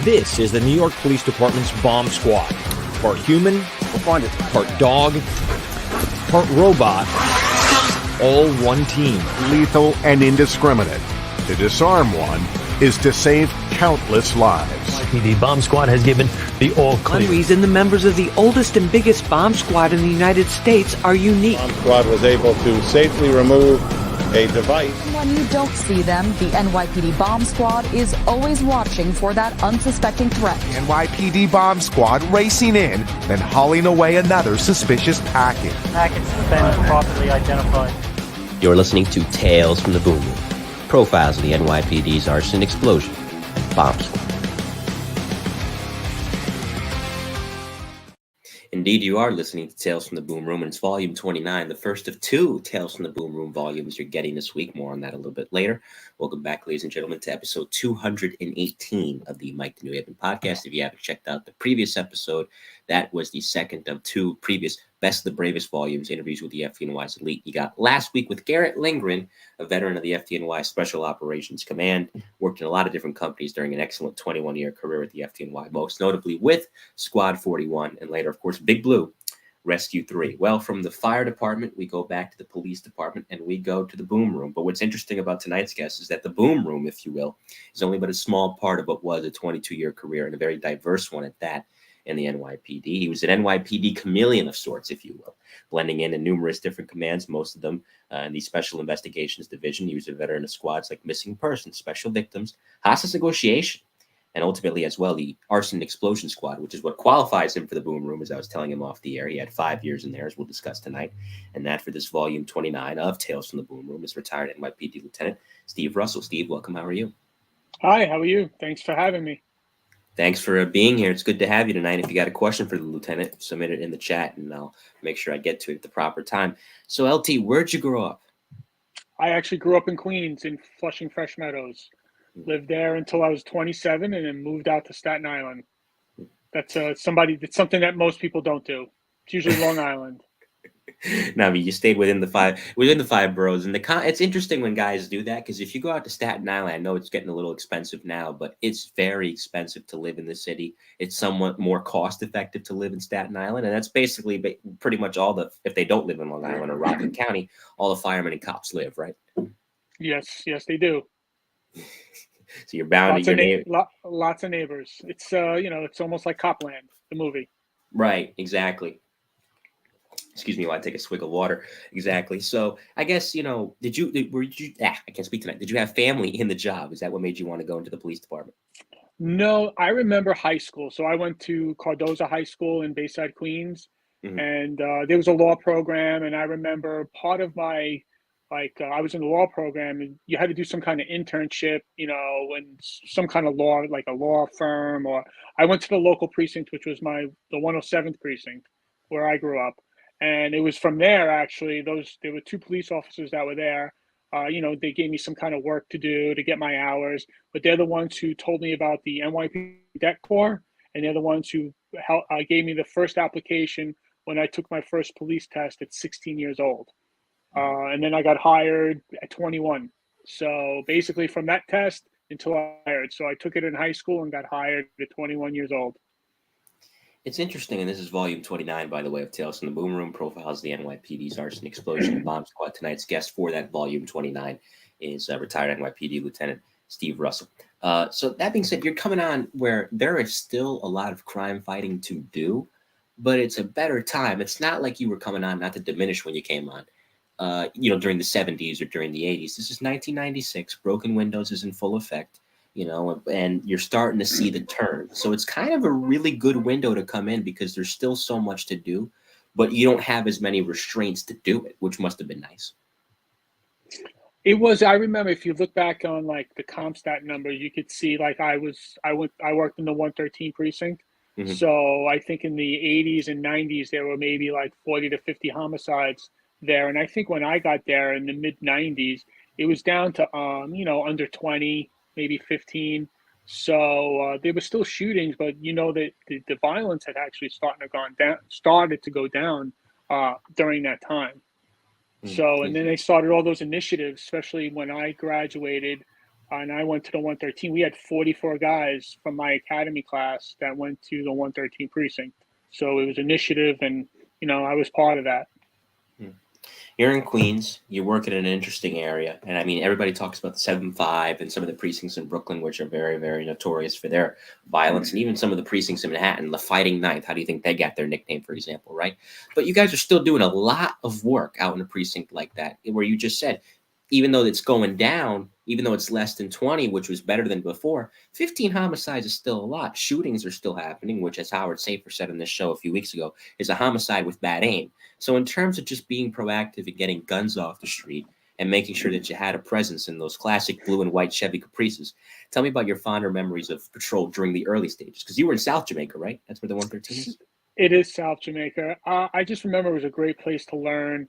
This is the New York Police Department's Bomb Squad. Part human, part dog, part robot, all one team. Lethal and indiscriminate. To disarm one is to save countless lives. NYPD Bomb Squad has given the all clear. One reason the members of the oldest and biggest bomb squad in the United States are unique. Bomb Squad was able to safely remove a device. When you don't see them, the NYPD Bomb Squad is always watching for that unsuspecting threat. NYPD Bomb Squad racing in, then hauling away another suspicious package. Package has been properly identified. You're listening to Tales from the Boom Room, profiles of the NYPD's Arson Explosion Bomb Squad. Indeed, you are listening to Tales from the Boom Room, and it's volume 29, the first of two Tales from the Boom Room volumes you're getting this week. More on that a little bit later. Welcome back, ladies and gentlemen, to episode 218 of the Mike the New Haven podcast. If you haven't checked out the previous episode, that was the second of two previous Best of the Bravest volumes, interviews with the FDNY's elite. You got last week with Garrett Lindgren, a veteran of the FDNY Special Operations Command, worked in a lot of different companies during an excellent 21-year career at the FDNY, most notably with Squad 41, and later, of course, Big Blue, Rescue 3. Well, from the fire department, we go back to the police department, and we go to the boom room. But what's interesting about tonight's guest is that the boom room, if you will, is only but a small part of what was a 22-year career, and a very diverse one at that, in the NYPD. He was an NYPD chameleon of sorts, if you will, blending in numerous different commands, most of them in the Special Investigations Division. He was a veteran of squads like Missing Persons, Special Victims, Hostage Negotiation, and ultimately as well the Arson Explosion Squad, which is what qualifies him for the boom room, as I was telling him off the air. He had 5 years in there, as we'll discuss tonight. And that for this volume 29 of Tales from the Boom Room is retired NYPD Lieutenant Steve Russell. Steve, welcome. How are you? Hi, how are you? Thanks for having me. Thanks for being here. It's good to have you tonight. If you got a question for the lieutenant, submit it in the chat, and I'll make sure I get to it at the proper time. So, LT, where'd you grow up? I actually grew up in Queens, in Flushing Fresh Meadows. Lived there until I was 27, and then moved out to Staten Island. That's something that most people don't do. It's usually Long Island. No, I mean, you stayed within the five boroughs, and it's interesting when guys do that, because if you go out to Staten Island, I know it's getting a little expensive now, but it's very expensive to live in the city. It's somewhat more cost effective to live in Staten Island, and that's basically pretty much if they don't live in Long Island or Rockland County, all the firemen and cops live, right? Yes, they do. So you're bound to lots of neighbors. It's it's almost like Copland, the movie. Right, exactly. Excuse me while I take a swig of water. Exactly. So I guess, I can't speak tonight. Did you have family in the job? Is that what made you want to go into the police department? No, I remember high school. So I went to Cardozo High School in Bayside, Queens, and there was a law program. And I remember part of my, I was in the law program, and you had to do some kind of internship, in some kind of law, like a law firm, or I went to the local precinct, which was the 107th precinct where I grew up. And it was from there, actually, there were two police officers that were there. They gave me some kind of work to do to get my hours, but they're the ones who told me about the NYPD Debt Corps, and they're the ones who gave me the first application when I took my first police test at 16 years old. And then I got hired at 21. So basically from that test until I hired. So I took it in high school and got hired at 21 years old. It's interesting, and this is volume 29, by the way, of Tales from the Boom Room, profiles of the NYPD's Arson Explosion Bomb Squad. Tonight's guest for that volume 29 is retired NYPD Lieutenant Steve Russell. So that being said, you're coming on where there is still a lot of crime fighting to do, but it's a better time. It's not like you were coming on, not to diminish when you came on, during the 70s or during the 80s. This is 1996. Broken Windows is in full effect. And you're starting to see the turn. So it's kind of a really good window to come in because there's still so much to do, but you don't have as many restraints to do it, which must have been nice. It was, I remember if you look back on like the CompStat numbers, you could see like I worked in the 113 precinct. Mm-hmm. So I think in the 80s and 90s, there were maybe like 40 to 50 homicides there. And I think when I got there in the mid 90s, it was down to, under 20, maybe 15. So there were still shootings, but that the violence had actually started to go down during that time. So, and then they started all those initiatives, especially when I graduated. and I went to the 113. We had 44 guys from my academy class that went to the 113 precinct. So it was initiative, and I was part of that. You're in Queens. You work in an interesting area, and I mean, everybody talks about the 7-5 and some of the precincts in Brooklyn, which are very, very notorious for their violence, and even some of the precincts in Manhattan, the Fighting Ninth. How do you think they got their nickname, for example, right? But you guys are still doing a lot of work out in a precinct like that, where you just said, even though it's going down, even though it's less than 20, which was better than before, 15 homicides is still a lot. Shootings are still happening, which, as Howard Safer said on this show a few weeks ago, is a homicide with bad aim. So in terms of just being proactive and getting guns off the street and making sure that you had a presence in those classic blue and white Chevy Caprices, tell me about your fonder memories of patrol during the early stages, because you were in South Jamaica, right? That's where the 113 is? It is South Jamaica. I just remember it was a great place to learn.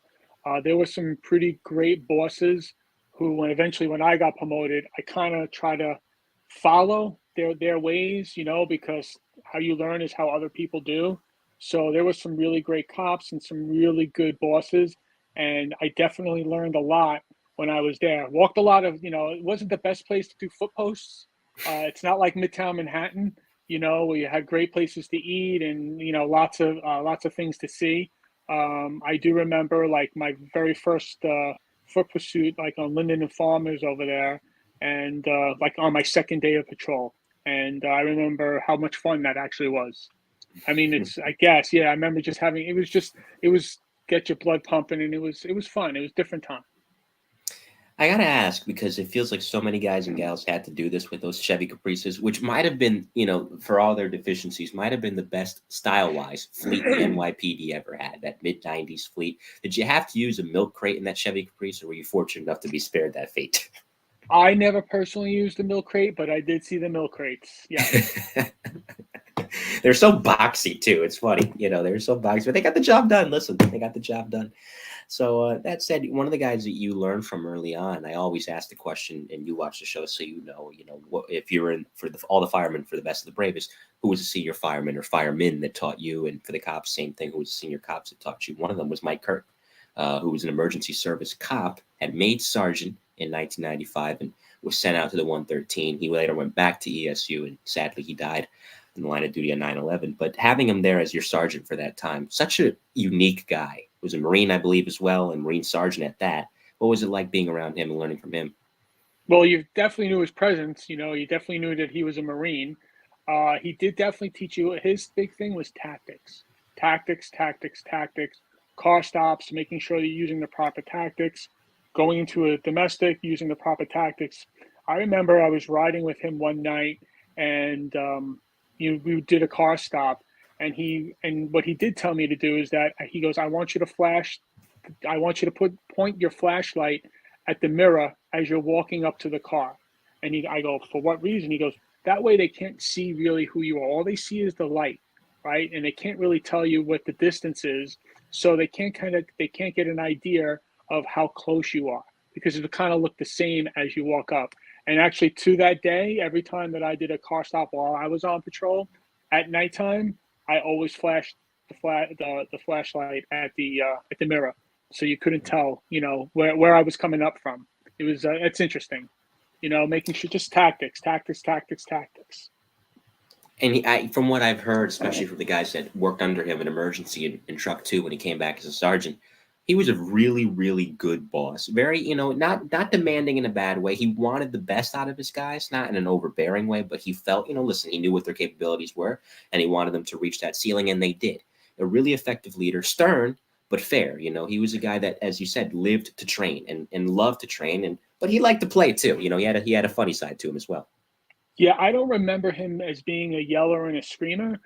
There were some pretty great bosses who, when I got promoted, I kind of try to follow their ways, because how you learn is how other people do. So there were some really great cops and some really good bosses, and I definitely learned a lot when I was there. Walked a lot of, it wasn't the best place to do foot posts. It's not like Midtown Manhattan, where you had great places to eat and lots of things to see. I do remember like my very first foot pursuit, like on Linden and Farmers over there, and like on my second day of patrol. And I remember how much fun that actually was. I mean, I remember just having, it was get your blood pumping, and it was fun. It was different time. I gotta ask, because it feels like so many guys and gals had to do this with those Chevy Caprices, which might have been, for all their deficiencies, might have been the best style-wise fleet the NYPD ever had, that mid-90s fleet. Did you have to use a milk crate in that Chevy Caprice, or were you fortunate enough to be spared that fate? I never personally used the milk crate, but I did see the milk crates. Yeah. They're so boxy too. It's funny, they're so boxy, but they got the job done. Listen, they got the job done. So that said, one of the guys that you learned from early on, I always ask the question, and you watch the show, so what, if you're in for all the firemen for the best of the bravest, who was a senior fireman or fireman that taught you, and for the cops, same thing, who was a senior cops that taught you. One of them was Mike Kirk, who was an emergency service cop, had made sergeant in 1995 and was sent out to the 113. He later went back to ESU, and sadly he died in the line of duty on 9/11. But having him there as your sergeant for that time, such a unique guy. He was a Marine, I believe, as well, and Marine sergeant at that. What was it like being around him and learning from him? Well, you definitely knew his presence. You definitely knew that he was a Marine. He did definitely teach you. His big thing was tactics, car stops, making sure you're using the proper tactics, going into a domestic, using the proper tactics. I remember I was riding with him one night, and we did a car stop, and what he did tell me to do is that he goes, I want you to point your flashlight at the mirror as you're walking up to the car. And I go, for what reason? He goes, that way they can't see really who you are. All they see is the light, right? And they can't really tell you what the distance is. So they can't get an idea of how close you are, because it would kind of look the same as you walk up. And actually, to that day, every time that I did a car stop while I was on patrol at nighttime, I always flashed the flashlight at the mirror, so you couldn't tell, where I was coming up from. It was it's interesting, making sure, just tactics. And from what I've heard, especially from the guys that worked under him in emergency in Truck 2 when he came back as a sergeant, he was a really, really good boss. Very, not demanding in a bad way. He wanted the best out of his guys, not in an overbearing way, but he felt, listen, he knew what their capabilities were, and he wanted them to reach that ceiling, and they did. A really effective leader, stern, but fair. He was a guy that, as you said, lived to train and loved to train, but he liked to play too. He had a funny side to him as well. Yeah, I don't remember him as being a yeller and a screamer.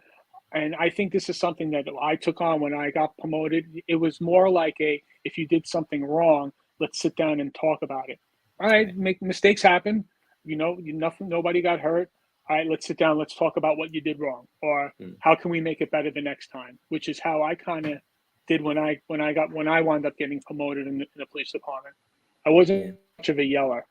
And I think this is something that I took on when I got promoted. It was more like if you did something wrong, let's sit down and talk about it. All right, make mistakes happen. Nobody got hurt. All right, let's sit down. Let's talk about what you did wrong, or how can we make it better the next time? Which is how I kind of did when I wound up getting promoted in the police department. I wasn't much of a yeller.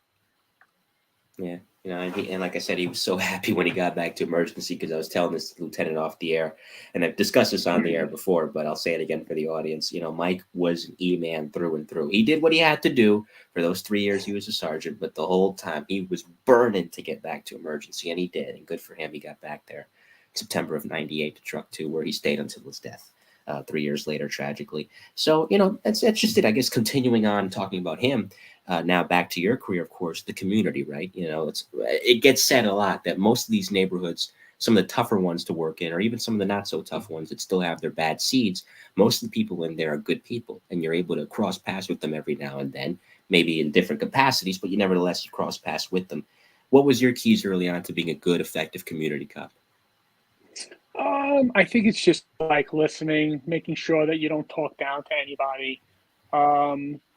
Yeah. You know, and like I said, he was so happy when he got back to emergency, because I was telling this lieutenant off the air, and I've discussed this on the air before, but I'll say it again for the audience. You know, Mike was an E-man through and through. He did what he had to do for those 3 years he was a sergeant, but the whole time he was burning to get back to emergency, and he did. And good for him, he got back there September of '98 to Truck 2, where he stayed until his death 3 years later, tragically. So, you know, that's just it. I guess continuing on talking about him. Now back to your career, of course, the community, right? You know, it gets said a lot that most of these neighborhoods, some of the tougher ones to work in, or even some of the not so tough ones that still have their bad seeds, most of the people in there are good people, and you're able to cross paths with them every now and then, maybe in different capacities, but you cross paths with them. What was your keys early on to being a good, effective community cop? I think it's just like listening, making sure that you don't talk down to anybody.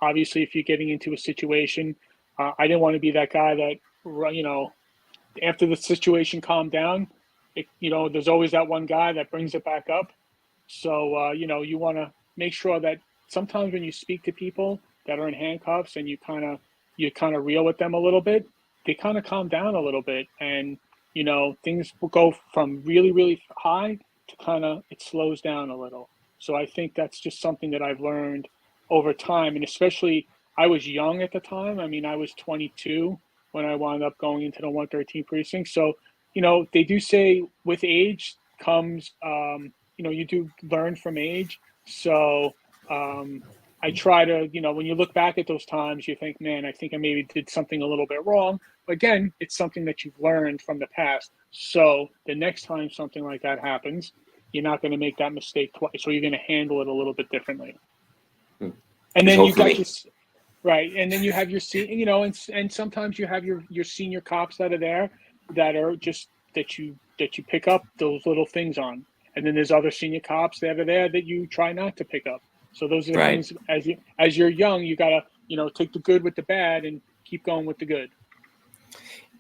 Obviously, if you're getting into a situation, I didn't want to be that guy that, you know, after the situation calmed down, you know, there's always that one guy that brings it back up. So, you know, you want to make sure that sometimes when you speak to people that are in handcuffs and you kind of reel with them a little bit, they kind of calm down a little bit, and you know, things will go from really, really high to it slows down a little. So I think that's just something that I've learned over time. And especially, I was young at the time. I mean, I was 22 when I wound up going into the 113 precinct. So, you know, they do say with age comes, you know, you do learn from age. So I try to, you know, when you look back at those times, you think, man, I think I maybe did something a little bit wrong. Again, it's something that you've learned from the past. So the next time something like that happens, you're not going to make that mistake twice, or you're going to handle it a little bit differently. And then you got your right, and then you have your you know, and sometimes you have your senior cops that are there that are just that you pick up those little things on, and then there's other senior cops that are there that you try not to pick up. So those are the things as you're young, you gotta, you know, take the good with the bad and keep going with the good.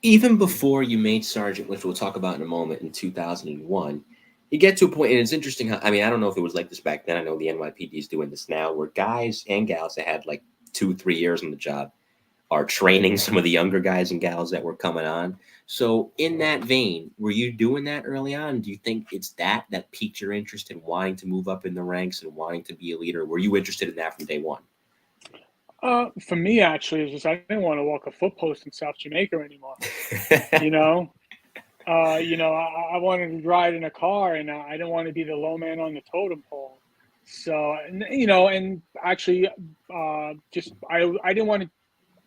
Even before you made sergeant, which we'll talk about in a moment, in 2001, you get to a point, and it's interesting how, I mean, I don't know if it was like this back then. I know the NYPD is doing this now, where guys and gals that had like 2-3 years on the job are training some of the younger guys and gals that were coming on. So in that vein, were you doing that early on? Do you think it's that piqued your interest in wanting to move up in the ranks and wanting to be a leader? Were you interested in that from day one? For me, actually, it's just I didn't want to walk a foot post in South Jamaica anymore. You know, I wanted to ride in a car, and I didn't want to be the low man on the totem pole. So, you know, and actually, I didn't want to.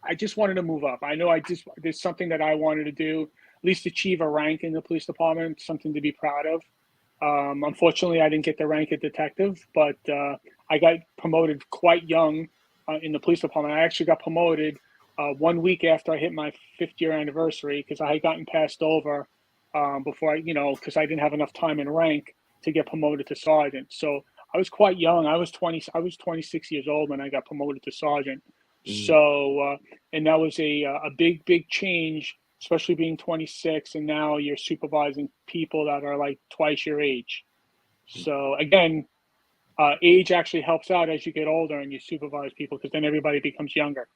I just wanted to move up. I know there's something that I wanted to do, at least achieve a rank in the police department, something to be proud of. Unfortunately, I didn't get the rank of detective, but I got promoted quite young in the police department. I actually got promoted 1 week after I hit my 5th year anniversary, because I had gotten passed over before because I didn't have enough time in rank to get promoted to sergeant. So I was quite young. I was 26 years old when I got promoted to sergeant. So, and that was a big, big change, especially being 26, and now you're supervising people that are like twice your age. So again, age actually helps out as you get older and you supervise people, because then everybody becomes younger.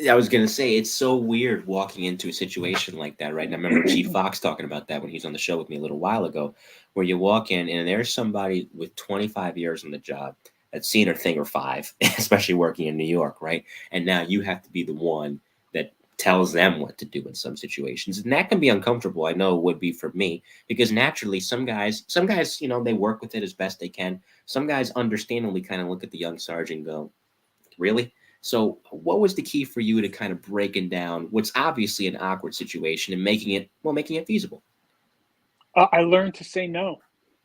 I was going to say, it's so weird walking into a situation like that, right? And I remember Chief Fox talking about that when he was on the show with me a little while ago, where you walk in and there's somebody with 25 years on the job that's seen a thing or 5, especially working in New York, right? And now you have to be the one that tells them what to do in some situations. And that can be uncomfortable. I know it would be for me, because naturally some guys, you know, they work with it as best they can. Some guys understandably kind of look at the young sergeant and go, really? So what was the key for you to kind of breaking down what's obviously an awkward situation and making it feasible? I learned to say no.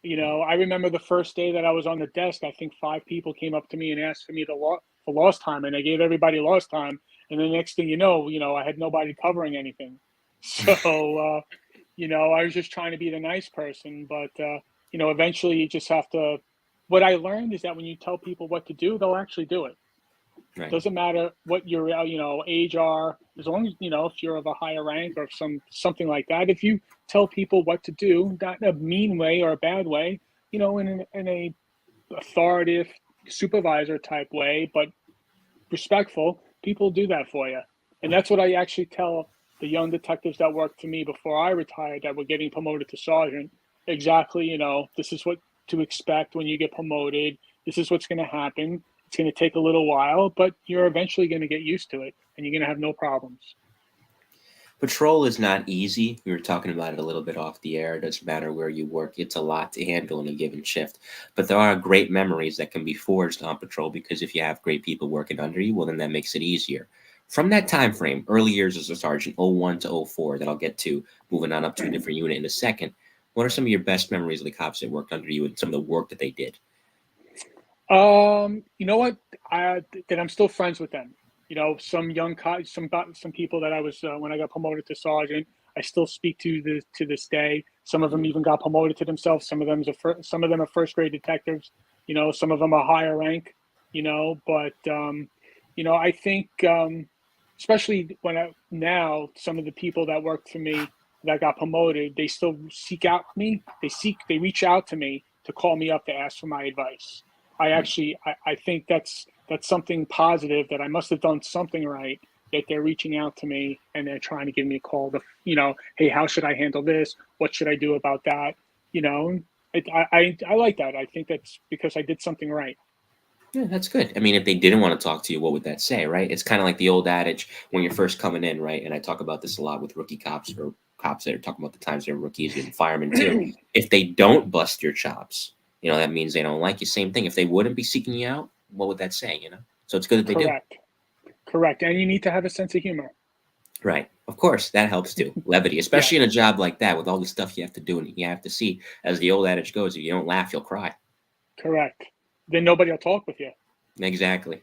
You know, I remember the first day that I was on the desk, I think 5 people came up to me and asked for me for lost time, and I gave everybody lost time. And the next thing you know, I had nobody covering anything. So, you know, I was just trying to be the nice person. But, you know, eventually you just have to. What I learned is that when you tell people what to do, they'll actually do it. Right. Doesn't matter what your age are, as long as if you're of a higher rank or something like that. If you tell people what to do, not in a mean way or a bad way, in a authoritative supervisor type way, but respectful, people do that for you. And that's what I actually tell the young detectives that worked for me before I retired that were getting promoted to sergeant exactly, this is what to expect when you get promoted. This is what's going to happen. It's going to take a little while, but you're eventually going to get used to it and you're going to have no problems. Patrol is not easy. We were talking about it a little bit off the air. It doesn't matter where you work. It's a lot to handle in a given shift. But there are great memories that can be forged on patrol because if you have great people working under you, well, then that makes it easier. From that time frame, early years as a sergeant, 01 to 04, that I'll get to, moving on up to a different unit in a second, what are some of your best memories of the cops that worked under you and some of the work that they did? You know what? That I'm still friends with them. Some young cops, some people that I was when I got promoted to sergeant, I still speak to this day. Some of them even got promoted to themselves. Some of them are first grade detectives. Some of them are higher rank. But I think especially now some of the people that work for me that got promoted, they still seek out me. They reach out to me to call me up to ask for my advice. I think that's something positive, that I must have done something right, that they're reaching out to me and they're trying to give me a call to, hey, how should I handle this? What should I do about that? I like that. I think that's because I did something right. Yeah, that's good. I mean, if they didn't want to talk to you, what would that say, right? It's kind of like the old adage when you're first coming in, right? And I talk about this a lot with rookie cops or cops that are talking about the times they're rookies and firemen too. If they don't bust your chops, that means they don't like you. Same thing. If they wouldn't be seeking you out, what would that say, So it's good that they do. Correct. And you need to have a sense of humor. Right. Of course, that helps too. Levity, especially in a job like that with all the stuff you have to do and you have to see. As the old adage goes, if you don't laugh, you'll cry. Correct. Then nobody will talk with you. Exactly.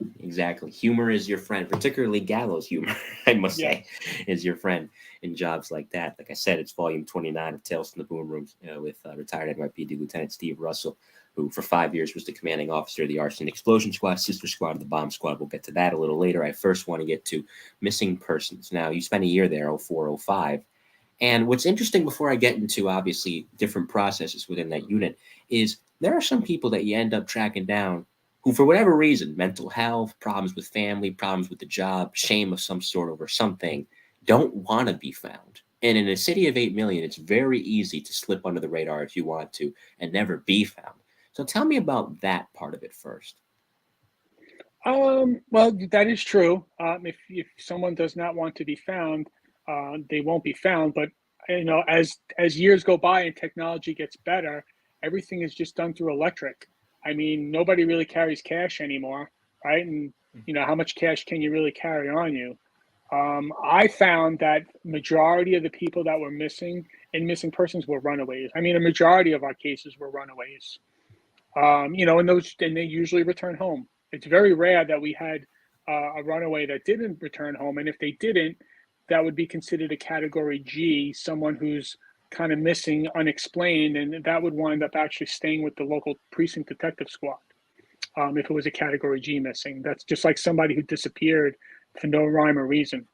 Humor is your friend, particularly gallows humor, I must say, is your friend in jobs like that. Like I said, it's volume 29 of Tales from the Boom Room with retired NYPD Lieutenant Steve Russell, who for 5 years was the commanding officer of the Arson Explosion Squad, sister squad of the Bomb Squad. We'll get to that a little later. I first want to get to missing persons. Now, you spent a year there, 04, 05. And what's interesting before I get into, obviously, different processes within that unit is there are some people that you end up tracking down who, for whatever reason, mental health, problems with family, problems with the job, shame of some sort over something, don't want to be found. And in a city of 8 million, it's very easy to slip under the radar if you want to and never be found. So tell me about that part of it first. Well, that is true. If someone does not want to be found, they won't be found. But as years go by and technology gets better, everything is just done through electric. I mean, nobody really carries cash anymore, right? And how much cash can you really carry on you? I found that majority of the people that were missing and missing persons were runaways. I mean, a majority of our cases were runaways. And they usually return home. It's very rare that we had a runaway that didn't return home. And if they didn't, that would be considered a category G, someone who's kind of missing unexplained, and that would wind up actually staying with the local precinct detective squad. If it was a category G missing, that's just like somebody who disappeared for no rhyme or reason.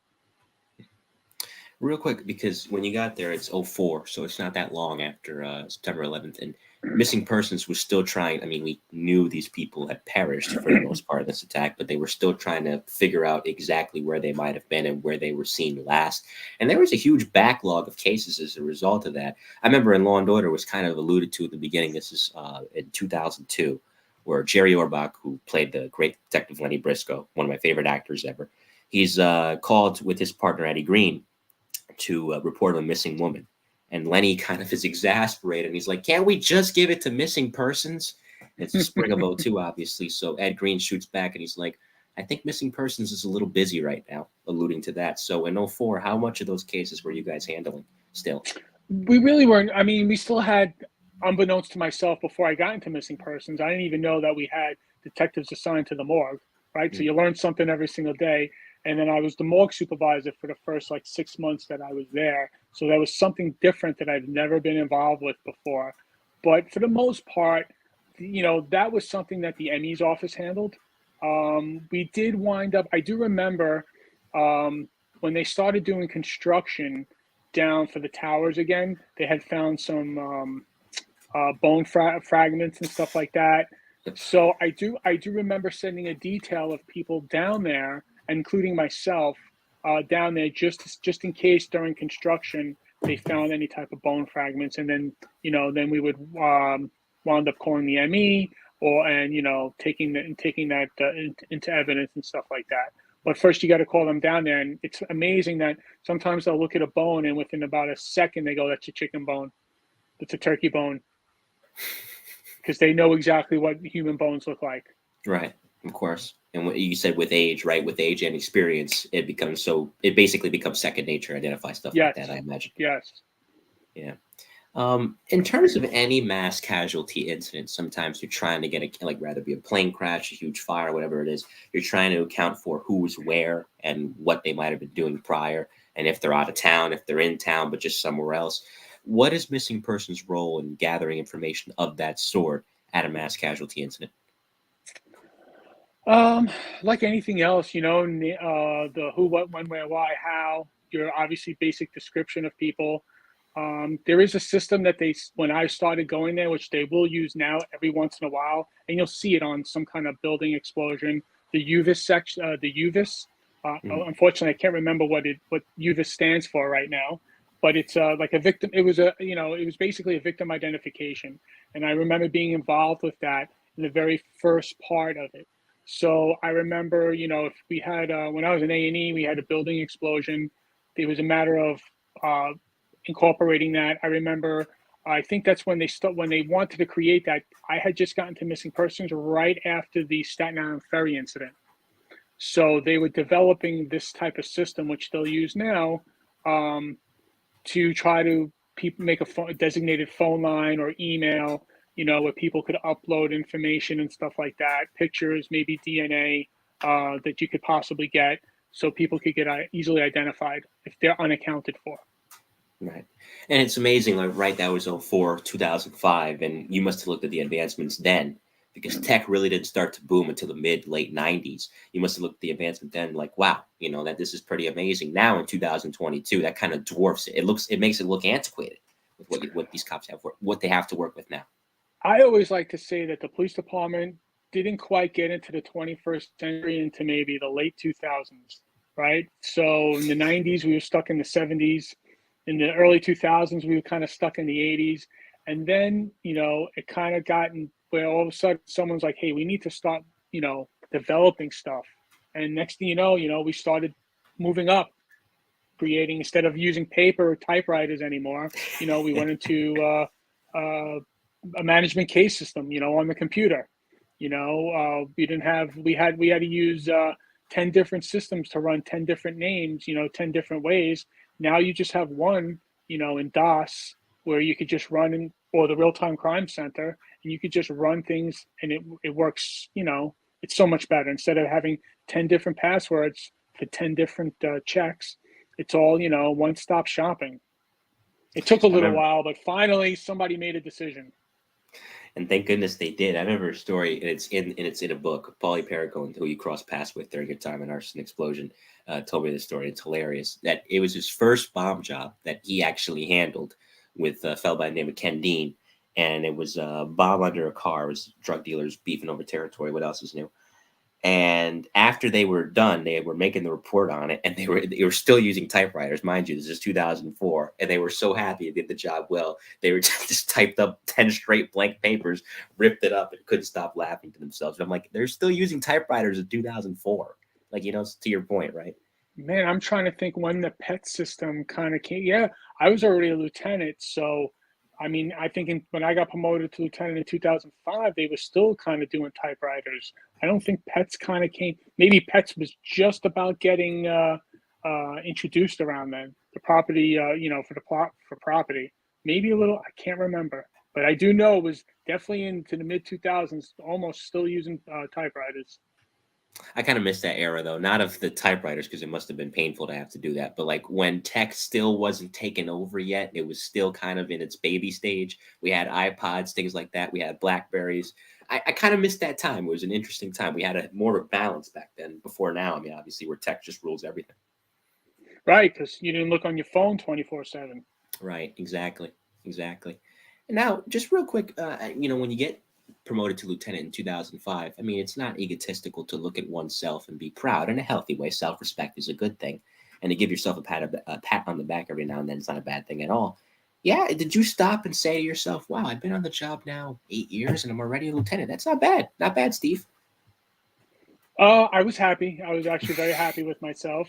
Real quick, because when you got there, it's 04, so it's not that long after September 11th, and missing persons was still trying. I mean, we knew these people had perished for the most part of this attack, but they were still trying to figure out exactly where they might have been and where they were seen last. And there was a huge backlog of cases as a result of that. I remember in Law and Order was kind of alluded to at the beginning. This is in 2002, where Jerry Orbach, who played the great Detective Lenny Briscoe, one of my favorite actors ever, he's called with his partner Eddie Green to report a missing woman. And Lenny kind of is exasperated. And he's like, can't we just give it to missing persons? It's a spring of 02, obviously. So Ed Green shoots back and he's like, I think missing persons is a little busy right now, alluding to that. So in 04, how much of those cases were you guys handling still? We really weren't. I mean, we still had, unbeknownst to myself before I got into missing persons, I didn't even know that we had detectives assigned to the morgue, right? So you learn something every single day. And then I was the morgue supervisor for the first 6 months that I was there. So that was something different that I've never been involved with before. But for the most part, that was something that the ME's office handled. We did wind up, I do remember when they started doing construction down for the towers again, they had found some bone fragments and stuff like that. So I do remember sending a detail of people down there, including myself, down there just in case during construction they found any type of bone fragments, and then then we would wound up calling the ME and taking that into evidence and stuff like that. But first, you got to call them down there, and it's amazing that sometimes they'll look at a bone, and within about a second, they go, "That's a chicken bone. It's a turkey bone," because they know exactly what human bones look like. Right, of course. And what you said with age, right? With age and experience, it basically becomes second nature to identify stuff like that, I imagine. Yes. Yeah. In terms of any mass casualty incident, sometimes you're trying to get rather be a plane crash, a huge fire, whatever it is, you're trying to account for who's where and what they might have been doing prior, and if they're out of town, if they're in town, but just somewhere else. What is missing person's role in gathering information of that sort at a mass casualty incident? Like anything else, the who, what, when, where, why, how, your obviously basic description of people. There is a system that when I started going there, which they will use now every once in a while, and you'll see it on some kind of building explosion, the UVIS section, the UVIS. Unfortunately, I can't remember what UVIS stands for right now, but it's like a victim. It was it was basically a victim identification, and I remember being involved with that in the very first part of it. So I remember, if we had when I was in A&E, we had a building explosion. It was a matter of incorporating that. I remember, I think that's when they wanted to create that. I had just gotten to missing persons right after the Staten Island ferry incident. So they were developing this type of system, which they'll use now, to try to make a designated phone line or email, where people could upload information and stuff like that, pictures, maybe DNA that you could possibly get, so people could get easily identified if they're unaccounted for. Right. And it's amazing, right, that was 2005, and you must have looked at the advancements then, because tech really didn't start to boom until the late 90s. You must have looked at the advancement then like, wow, that this is pretty amazing. Now in 2022, that kind of dwarfs it. It makes it look antiquated with what these cops what they have to work with now. I always like to say that the police department didn't quite get into the 21st century into maybe the late 2000s, right? So in the 90s, we were stuck in the 70s. In the early 2000s, we were kind of stuck in the 80s. And then, it kind of gotten where all of a sudden someone's like, hey, we need to start, developing stuff. And next thing you know, we started moving up, creating, instead of using paper or typewriters anymore, we went into a management case system, on the computer. We had to use 10 different systems to run 10 different names, 10 different ways. Now you just have one, in DOS, where you could just run or the real-time crime center, and you could just run things, and it works. It's so much better. Instead of having 10 different passwords for 10 different checks, it's all one-stop shopping. It took a little while, but finally somebody made a decision. And thank goodness they did. I remember a story, and it's in a book. Paulie Perricone, who you crossed paths with during your time in Arson Explosion, told me this story. It's hilarious. That it was his first bomb job that he actually handled with a fellow by the name of Ken Dean, and it was a bomb under a car. It was drug dealers beefing over territory. What else is new? And after they were done, they were making the report on it, and they were still using typewriters, mind you. This is 2004, and they were so happy they did the job well. They were just typed up 10 straight blank papers, ripped it up, and couldn't stop laughing to themselves. But I'm like, they're still using typewriters in 2004. Like, to your point, right? Man, I'm trying to think when the PET system kind of came. Yeah, I was already a lieutenant, so I mean, I think when I got promoted to lieutenant in 2005, they were still kind of doing typewriters. I don't think PETs kind of came. Maybe PETs was just about getting introduced around then. The property, for property. Maybe a little. I can't remember, but I do know it was definitely into the mid 2000s, almost still using typewriters. I kind of miss that era, though, not of the typewriters, because it must have been painful to have to do that. But like when tech still wasn't taken over yet, it was still kind of in its baby stage. We had iPods, things like that. We had Blackberries. I kind of missed that time. It was an interesting time. We had more of a balance back then before now. I mean, obviously, where tech just rules everything. Right, because you didn't look on your phone 24/7. Right, exactly. And now, just real quick, when you get promoted to lieutenant in 2005, I mean, it's not egotistical to look at oneself and be proud in a healthy way. Self-respect is a good thing. and to give yourself a pat on the back every now and then is not a bad thing at all. Yeah, did you stop and say to yourself, wow, I've been on the job now 8 years and I'm already a lieutenant? That's not bad. Not bad, Steve. I was happy. I was actually very happy with myself.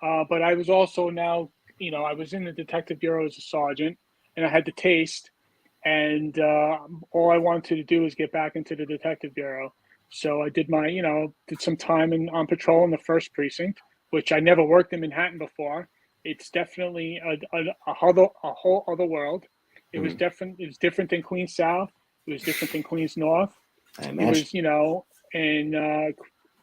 But I was also now, I was in the detective bureau as a sergeant, and I had the taste, and all I wanted to do was get back into the detective bureau. So I did did some time on patrol in the first precinct, which I never worked in Manhattan before. It's definitely a whole other world. It was different. It was different than Queens South. It was different than Queens North. I It imagine. was, in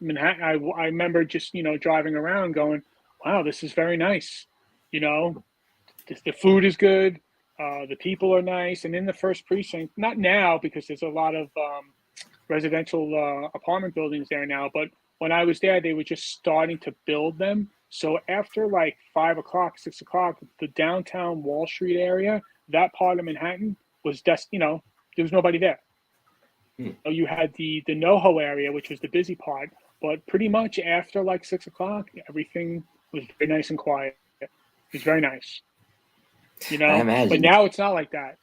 Manhattan. I remember just driving around, going, "Wow, this is very nice." The food is good. The people are nice. And in the first precinct, not now because there's a lot of residential apartment buildings there now, but when I was there, they were just starting to build them. So after like 5 o'clock, 6 o'clock, the downtown Wall Street area, that part of Manhattan was just, there was nobody there. So you had the NoHo area, which was the busy part, but pretty much after like 6 o'clock, everything was very nice and quiet. It was very nice, I But imagine. now it's not like that.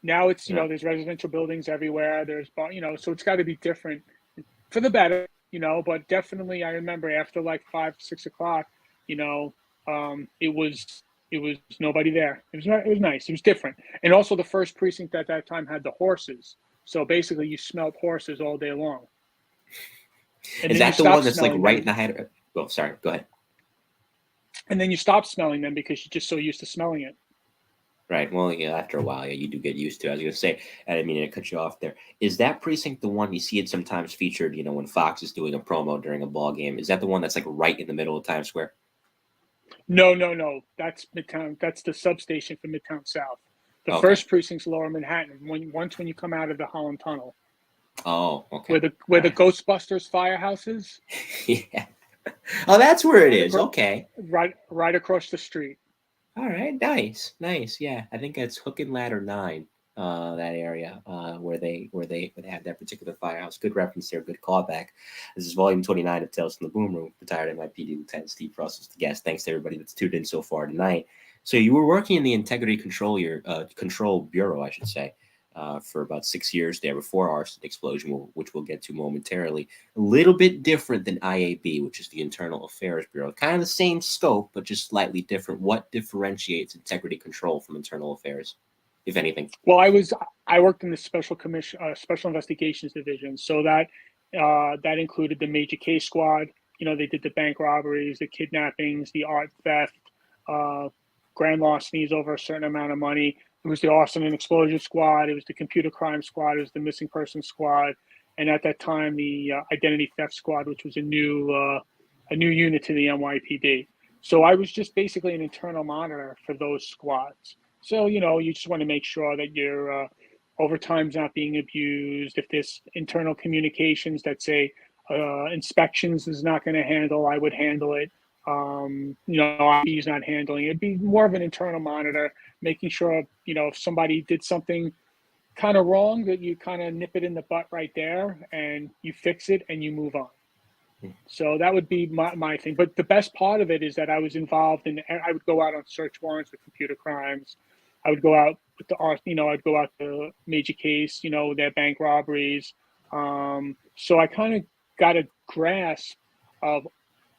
Now it's there's residential buildings everywhere. There's so it's got to be different for the better, But definitely, I remember after like 5, 6 o'clock, it was nobody there. It was nice. It was different, and also the first precinct at that time had the horses. So basically, you smelled horses all day long. And Is then that the one that's like right in the head? Oh, sorry. Go ahead. And then you stop smelling them because you're just so used to smelling it. Right. Well, yeah, after a while, yeah, you do get used to it. I was going to say, I didn't mean to cut you off there. Is that precinct the one you see it sometimes featured, when Fox is doing a promo during a ball game? Is that the one that's like right in the middle of Times Square? No. That's Midtown. That's the substation for Midtown South. The Okay. first precinct's Lower Manhattan. When you come out of the Holland Tunnel. Oh, okay. Where the Ghostbusters firehouse is. Yeah. Oh, that's where it is. Okay. Right across the street. All right. Nice. Yeah. I think it's Hook and Ladder 9, that area, where they have that particular firehouse. Good reference there. Good callback. This is volume 29 of Tales from the Boom Room. Retired NYPD Lieutenant Steve Russell is the guest. Thanks to everybody that's tuned in so far tonight. So you were working in the Integrity Control Bureau, I should say, for about 6 years there before Arson Explosion, which we'll get to momentarily. A little bit different than IAB, which is the Internal Affairs Bureau. Kind of the same scope, but just slightly different. What differentiates Integrity Control from Internal Affairs, if anything? Well, I worked in the Special Investigations Division, so that included the Major Case Squad. They did the bank robberies, the kidnappings, the art theft, grand larcenies over a certain amount of money. It was the Arson and Explosion Squad. It was the Computer Crime Squad. It was the Missing Person Squad, and at that time, the Identity Theft Squad, which was a new unit to the NYPD. So I was just basically an internal monitor for those squads. So you just want to make sure that your overtime's not being abused. If there's internal communications that say inspections is not going to handle, I would handle it. IP's not handling it. It'd be more of an internal monitor, making sure, if somebody did something kind of wrong, that you kind of nip it in the butt right there and you fix it and you move on. So that would be my thing. But the best part of it is that I was involved in, I would go out on search warrants with computer crimes. I would go out with I'd go out to Major Case, their bank robberies. So I kind of got a grasp of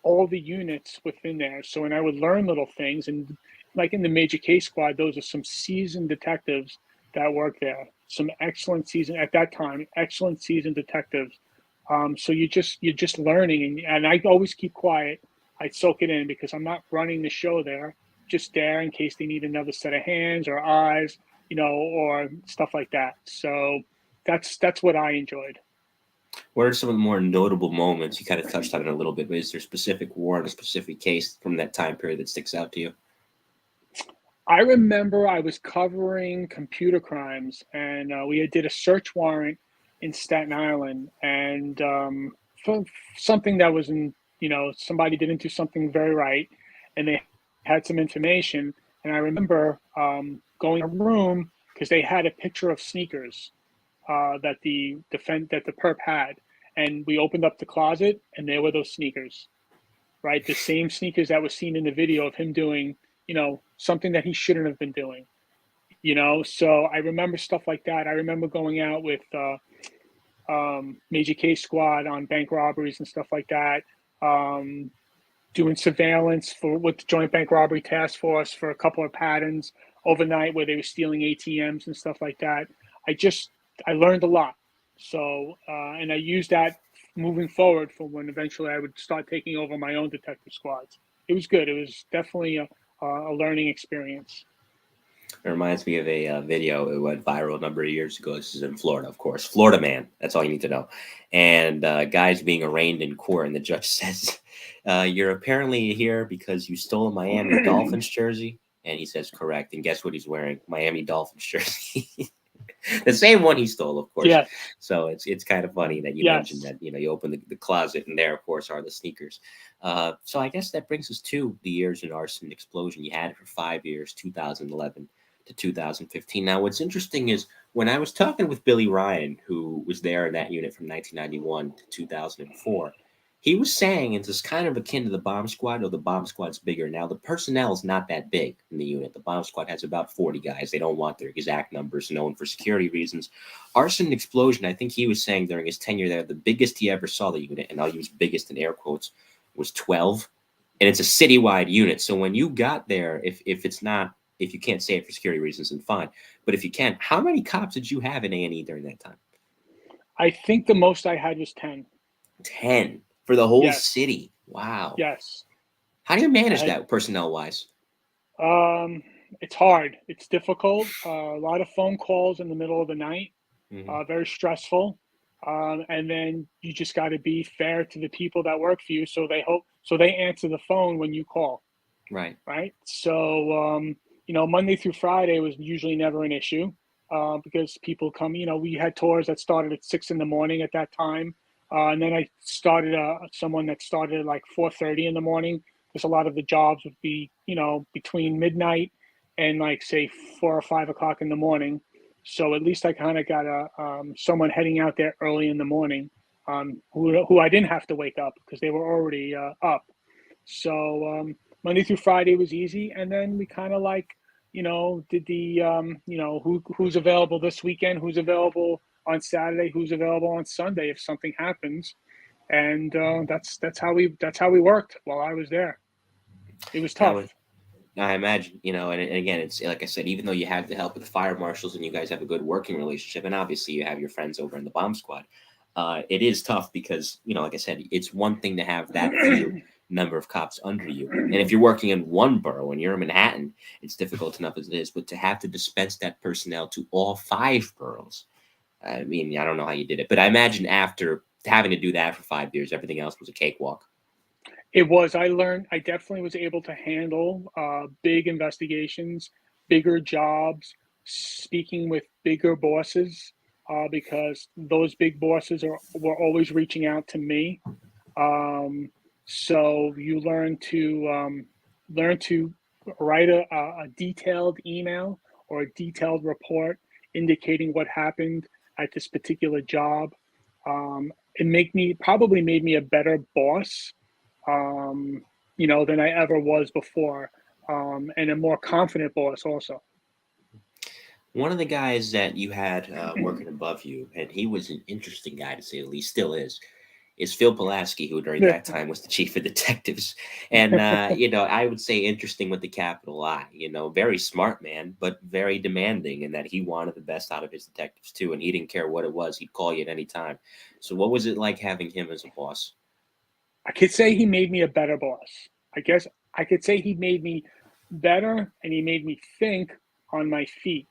all the units within there. So, and I would learn little things, and like in the Major Case Squad, those are some seasoned detectives that work there. Some excellent seasoned detectives. So you're just learning, and I always keep quiet. I soak it in because I'm not running the show there. Just there in case they need another set of hands or eyes, or stuff like that. So that's what I enjoyed. What are some of the more notable moments? You kind of touched on it a little bit, but is there a specific warrant, a specific case from that time period that sticks out to you? I remember I was covering computer crimes, and we did a search warrant in Staten Island, and for something that was somebody didn't do something very right, and they had some information. And I remember going to a room because they had a picture of sneakers that the perp had, and we opened up the closet, and there were those sneakers. right? The same sneakers that was seen in the video of him doing, something that he shouldn't have been doing, So I remember stuff like that. I remember going out with Major K Squad on bank robberies and stuff like that. Doing surveillance with the Joint Bank Robbery Task Force for a couple of patterns overnight where they were stealing ATMs and stuff like that. I learned a lot. So, and I used that moving forward for when eventually I would start taking over my own detective squads. It was good. It was definitely a learning experience. It reminds me of a video. It went viral a number of years ago. This is in Florida, of course. Florida man. That's all you need to know. And guy's being arraigned in court, and the judge says, "You're apparently here because you stole a Miami Dolphins jersey." And he says, "Correct." And guess what he's wearing? Miami Dolphins jersey. The same one he stole, of course. Yeah. So it's kind of funny that you mentioned that, you open the closet and there, of course, are the sneakers. So I guess that brings us to the years in Arson Explosion. You had it for 5 years, 2011 to 2015. Now, what's interesting is when I was talking with Billy Ryan, who was there in that unit from 1991 to 2004, he was saying it's kind of akin to the bomb squad, though the bomb squad's bigger. Now, the personnel is not that big in the unit. The bomb squad has about 40 guys. They don't want their exact numbers known for security reasons. Arson Explosion, I think he was saying during his tenure there, the biggest he ever saw the unit, and I'll use biggest in air quotes, was 12. And it's a citywide unit. So when you got there, if you can't say it for security reasons, then fine. But if you can, how many cops did you have in A&E during that time? I think the most I had was 10. 10 for the whole city. Wow. Yes. How do you manage that personnel-wise? It's hard. It's difficult. A lot of phone calls in the middle of the night. Very stressful. And then you just got to be fair to the people that work for you. So they answer the phone when you call. Right. Right. So, Monday through Friday was usually never an issue because people come, we had tours that started at 6 a.m. at that time. And then I started someone that started at like 4:30 in the morning because a lot of the jobs would be, between midnight and like say 4 or 5 o'clock in the morning. So at least I kind of got someone heading out there early in the morning who I didn't have to wake up because they were already up. So Monday through Friday was easy. And then we kind of did the, who's available this weekend, who's available on Saturday, who's available on Sunday if something happens. And that's how we worked while I was there. It was tough. I imagine, and again, it's like I said, even though you have the help of the fire marshals and you guys have a good working relationship, and obviously you have your friends over in the bomb squad, it is tough because, like I said, it's one thing to have that few number of cops under you. And if you're working in one borough and you're in Manhattan, it's difficult enough as it is. But to have to dispense that personnel to all 5 boroughs, I mean, I don't know how you did it. But I imagine after having to do that for 5 years, everything else was a cakewalk. It was. I definitely was able to handle big investigations, bigger jobs, speaking with bigger bosses, because those big bosses were always reaching out to me. So you learn to write a detailed email or a detailed report indicating what happened at this particular job. It probably made me a better boss. Than I ever was before, and a more confident boss also. One of the guys that you had working above you, and he was an interesting guy to say the least, still is Phil Pulaski, who during that time was the chief of detectives. And, I would say interesting with the capital I, very smart man, but very demanding in that he wanted the best out of his detectives too. And he didn't care what it was. He'd call you at any time. So what was it like having him as a boss? I could say he made me a better boss. I guess I could say he made me better and he made me think on my feet.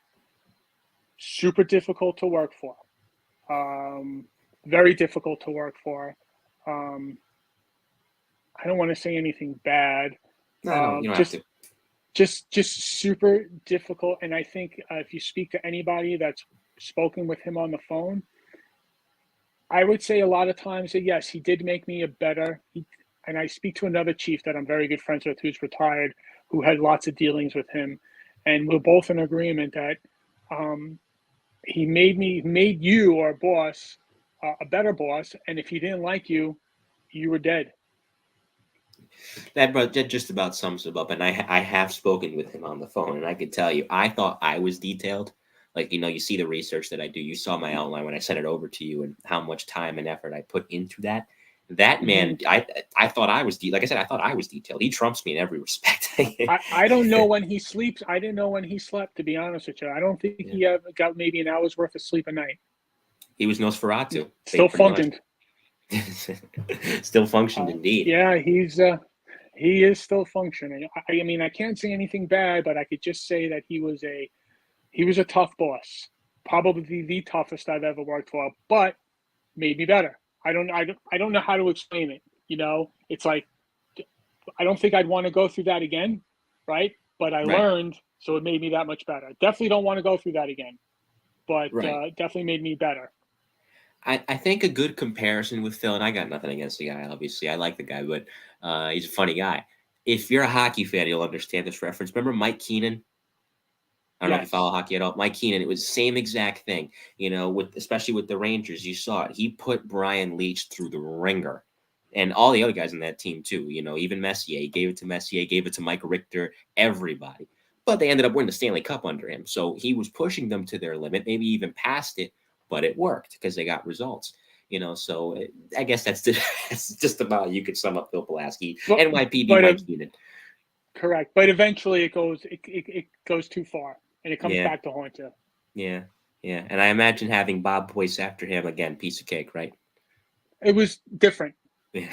Super difficult to work for. Very difficult to work for. I don't want to say anything bad. No, you don't have to. Just super difficult. And I think if you speak to anybody that's spoken with him on the phone, I would say a lot of times that yes, he did make me a better. And I speak to another chief that I'm very good friends with who's retired, who had lots of dealings with him, and we're both in agreement that he made you, our boss, a better boss. And if he didn't like you, you were dead. That just about sums him up. And I have spoken with him on the phone, and I could tell you, I thought I was detailed. Like, you see the research that I do. You saw my outline when I sent it over to you, and how much time and effort I put into that. That man, I thought I was like I said, I thought I was detailed. He trumps me in every respect. I don't know when he sleeps. I didn't know when he slept, to be honest with you. I don't think he ever got maybe an hour's worth of sleep a night. He was Nosferatu. Still functioned. Still functioned indeed. Yeah, he is still functioning. I mean, I can't say anything bad, but I could just say that he was a tough boss. Probably the toughest I've ever worked for, but made me better. I don't know how to explain it. It's like, I don't think I'd want to go through that again, right? But I learned, so it made me that much better. Definitely don't want to go through that again, but definitely made me better. I think a good comparison with Phil, and I got nothing against the guy, obviously. I like the guy, but he's a funny guy. If you're a hockey fan, you'll understand this reference. Remember Mike Keenan? I don't know if you follow hockey at all. Mike Keenan, it was the same exact thing, especially with the Rangers. You saw it. He put Brian Leetch through the ringer, and all the other guys in that team too. Even Messier. He gave it to Messier, gave it to Mike Richter, everybody. But they ended up winning the Stanley Cup under him. So he was pushing them to their limit, maybe even past it, but it worked because they got results. So I guess that's just about, you could sum up Phil Pulaski, NYPD Mike Keenan. Correct, but eventually it goes too far. And it comes back to haunt you. Yeah. And I imagine having Bob Boyce after him, again, piece of cake, right? It was different. Yeah.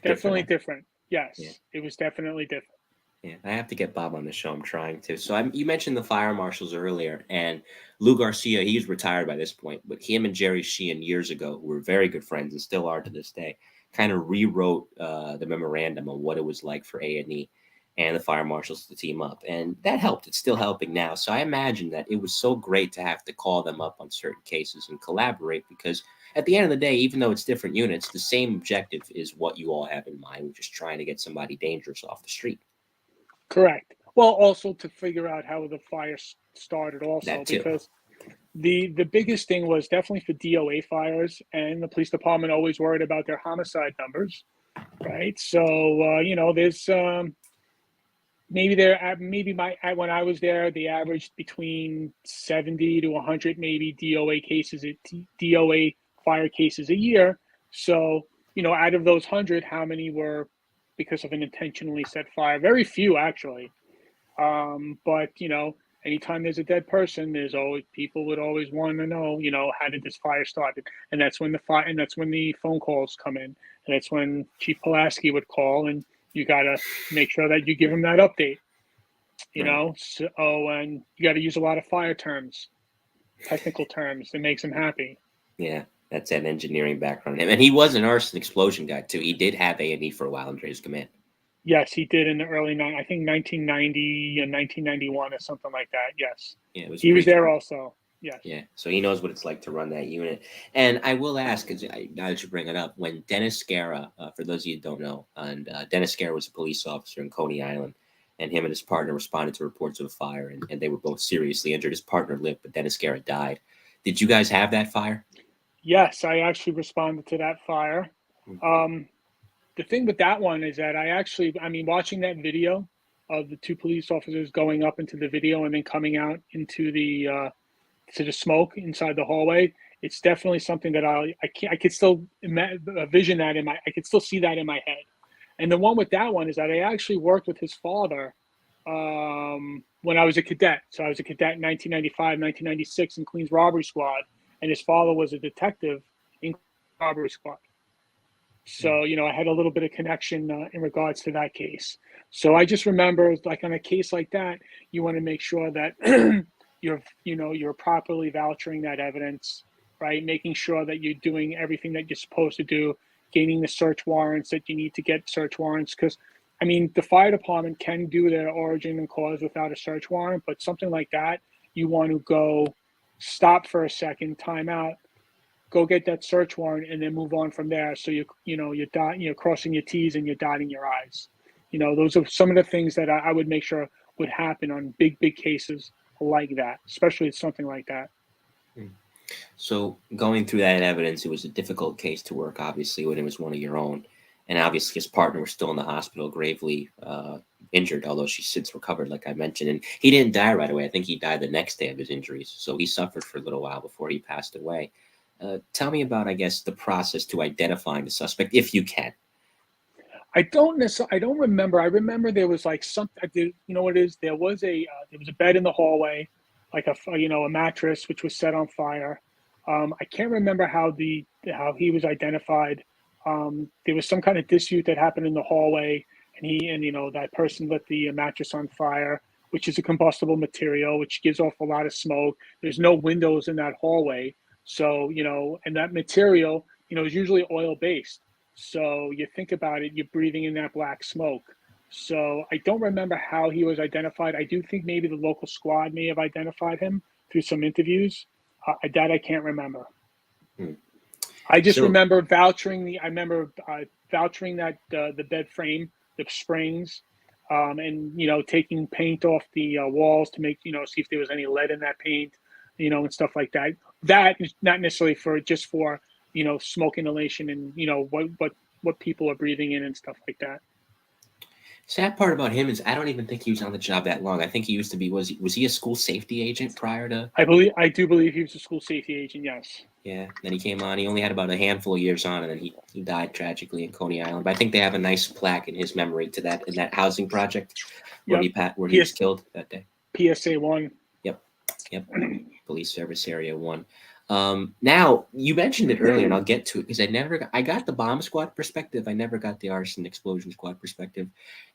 Definitely different. Yes, It was definitely different. Yeah, I have to get Bob on the show. I'm trying to. So you mentioned the fire marshals earlier, and Lou Garcia, he's retired by this point, but him and Jerry Sheehan years ago, who were very good friends and still are to this day, kind of rewrote the memorandum on what it was like for A&E and the fire marshals to team up. And that helped. It's still helping now. So I imagine that it was so great to have to call them up on certain cases and collaborate, because at the end of the day, even though it's different units, the same objective is what you all have in mind, which is trying to get somebody dangerous off the street. Correct. Well, also to figure out how the fire started also, because the biggest thing was definitely for DOA fires, and the police department always worried about their homicide numbers, right? So, there's when I was there, they averaged between 70 to 100 maybe DOA fire cases a year. So, out of those 100, how many were because of an intentionally set fire? Very few, actually. But anytime there's a dead person, people would always want to know, how did this fire start? And that's when the phone calls come in, and that's when Chief Pulaski would call, and you got to make sure that you give them that update, and you got to use a lot of fire terms, technical terms that makes them happy. Yeah, that's an engineering background. And he was an arson explosion guy, too. He did have A&E for a while under his command. Yes, he did in the early, I think 1990 and 1991 or something like that. Yes. Yeah, he was there also. Yes. Yeah, so he knows what it's like to run that unit. And I will ask, because now that you bring it up, when Dennis Guerra, for those of you who don't know, and Dennis Guerra was a police officer in Coney Island, and him and his partner responded to reports of a fire, and they were both seriously injured. His partner lived, but Dennis Guerra died. Did you guys have that fire? Yes, I actually responded to that fire. The thing with that one is that watching that video of the two police officers going up into the video and then coming out into the smoke inside the hallway, it's definitely something that I could still vision that I could still see that in my head. And the one with that one is that I actually worked with his father when I was a cadet. So I was a cadet in 1995, 1996 in Queens Robbery Squad, and his father was a detective in Robbery Squad. So, I had a little bit of connection in regards to that case. So I just remember, like, on a case like that, you want to make sure that you're properly vouchering that evidence, right? Making sure that you're doing everything that you're supposed to do, gaining the search warrants that you need to get search warrants. Because, the fire department can do their origin and cause without a search warrant, but something like that, you want to go stop for a second, time out, go get that search warrant, and then move on from there. So you're crossing your T's and you're dotting your I's. Those are some of the things that I would make sure would happen on big cases like that, especially something like that. So going through that evidence, it was a difficult case to work, obviously, when it was one of your own. And obviously his partner was still in the hospital, gravely injured, although she's since recovered, like I mentioned. And he didn't die right away. I think he died the next day of his injuries. So he suffered for a little while before he passed away. Tell me about, I guess, the process to identifying the suspect, if you can. I don't remember. I remember there was like something. You know what it is? There was a bed in the hallway, like a mattress which was set on fire. I can't remember how he was identified. There was some kind of dispute that happened in the hallway, and that person lit the mattress on fire, which is a combustible material, which gives off a lot of smoke. There's no windows in that hallway, so and that material is usually oil based. So you think about it, you're breathing in that black smoke. So I don't remember how he was identified. I do think maybe the local squad may have identified him through some interviews. That I can't remember. I just remember vouchering that the bed frame, the springs, and taking paint off the walls to make see if there was any lead in that paint, and stuff like that. That is not necessarily for smoke inhalation and what people are breathing in and stuff like that. Sad part about him is I don't even think he was on the job that long. I think he used to be was he a school safety agent prior to? I do believe he was a school safety agent. Yes. Yeah. Then he came on. He only had about a handful of years on, and then he died tragically in Coney Island. But I think they have a nice plaque in his memory to that in that housing project where he was killed that day. PSA 1. Yep. Police Service Area 1. Now you mentioned it earlier, and I'll get to it because I got the bomb squad perspective. I never got the arson explosion squad perspective.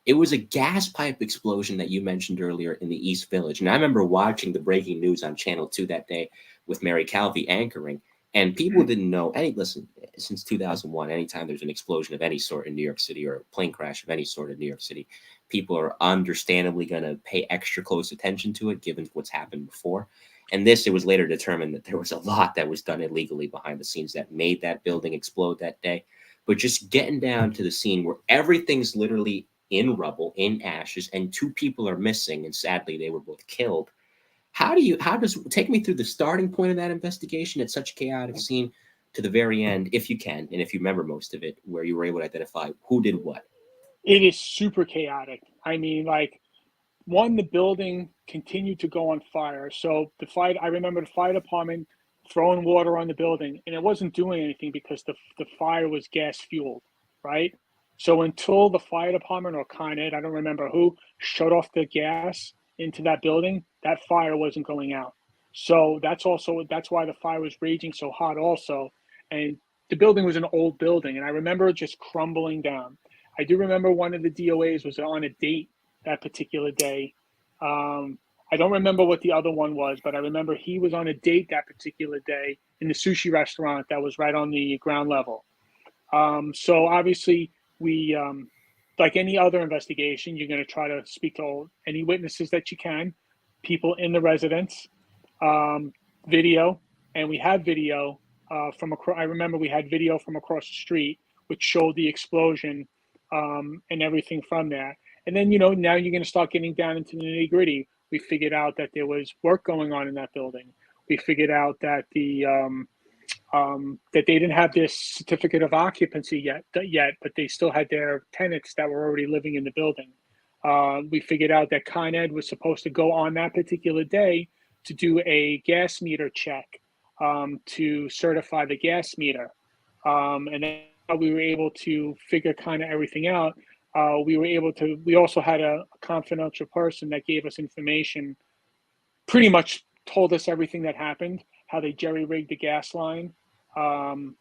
It was a gas pipe explosion that you mentioned earlier in the East Village. And I remember watching the breaking news on Channel 2 that day with Mary Calvi anchoring, and people didn't know listen, since 2001, anytime there's an explosion of any sort in New York City or a plane crash of any sort in New York City, people are understandably going to pay extra close attention to it, given what's happened before. And it was later determined that there was a lot that was done illegally behind the scenes that made that building explode that day. But just getting down to the scene where everything's literally in rubble, in ashes, and 2 people are missing, and sadly they were both killed. Take me through the starting point of that investigation at such a chaotic scene to the very end, if you can, and if you remember most of it, where you were able to identify who did what. It is super chaotic. I mean, the building continued to go on fire. So I remember the fire department throwing water on the building, and it wasn't doing anything because the fire was gas fueled, right? So until the fire department or Con Ed, I don't remember who, shut off the gas into that building, that fire wasn't going out. So that's why the fire was raging so hot also. And the building was an old building, and I remember it just crumbling down. I do remember one of the DOAs was on a date that particular day. I don't remember what the other one was, but I remember he was on a date that particular day in the sushi restaurant that was right on the ground level. So obviously we, like any other investigation, you're going to try to speak to any witnesses that you can, people in the residence, video, and we have video I remember we had video from across the street, which showed the explosion and everything from there. And then, now you're going to start getting down into the nitty gritty. We figured out that there was work going on in that building. We figured out that that they didn't have this certificate of occupancy yet, but they still had their tenants that were already living in the building. We figured out that Con Ed was supposed to go on that particular day to do a gas meter check to certify the gas meter. And then we were able to figure kind of everything out. We also had a confidential person that gave us information, pretty much told us everything that happened, how they jerry-rigged the gas line, and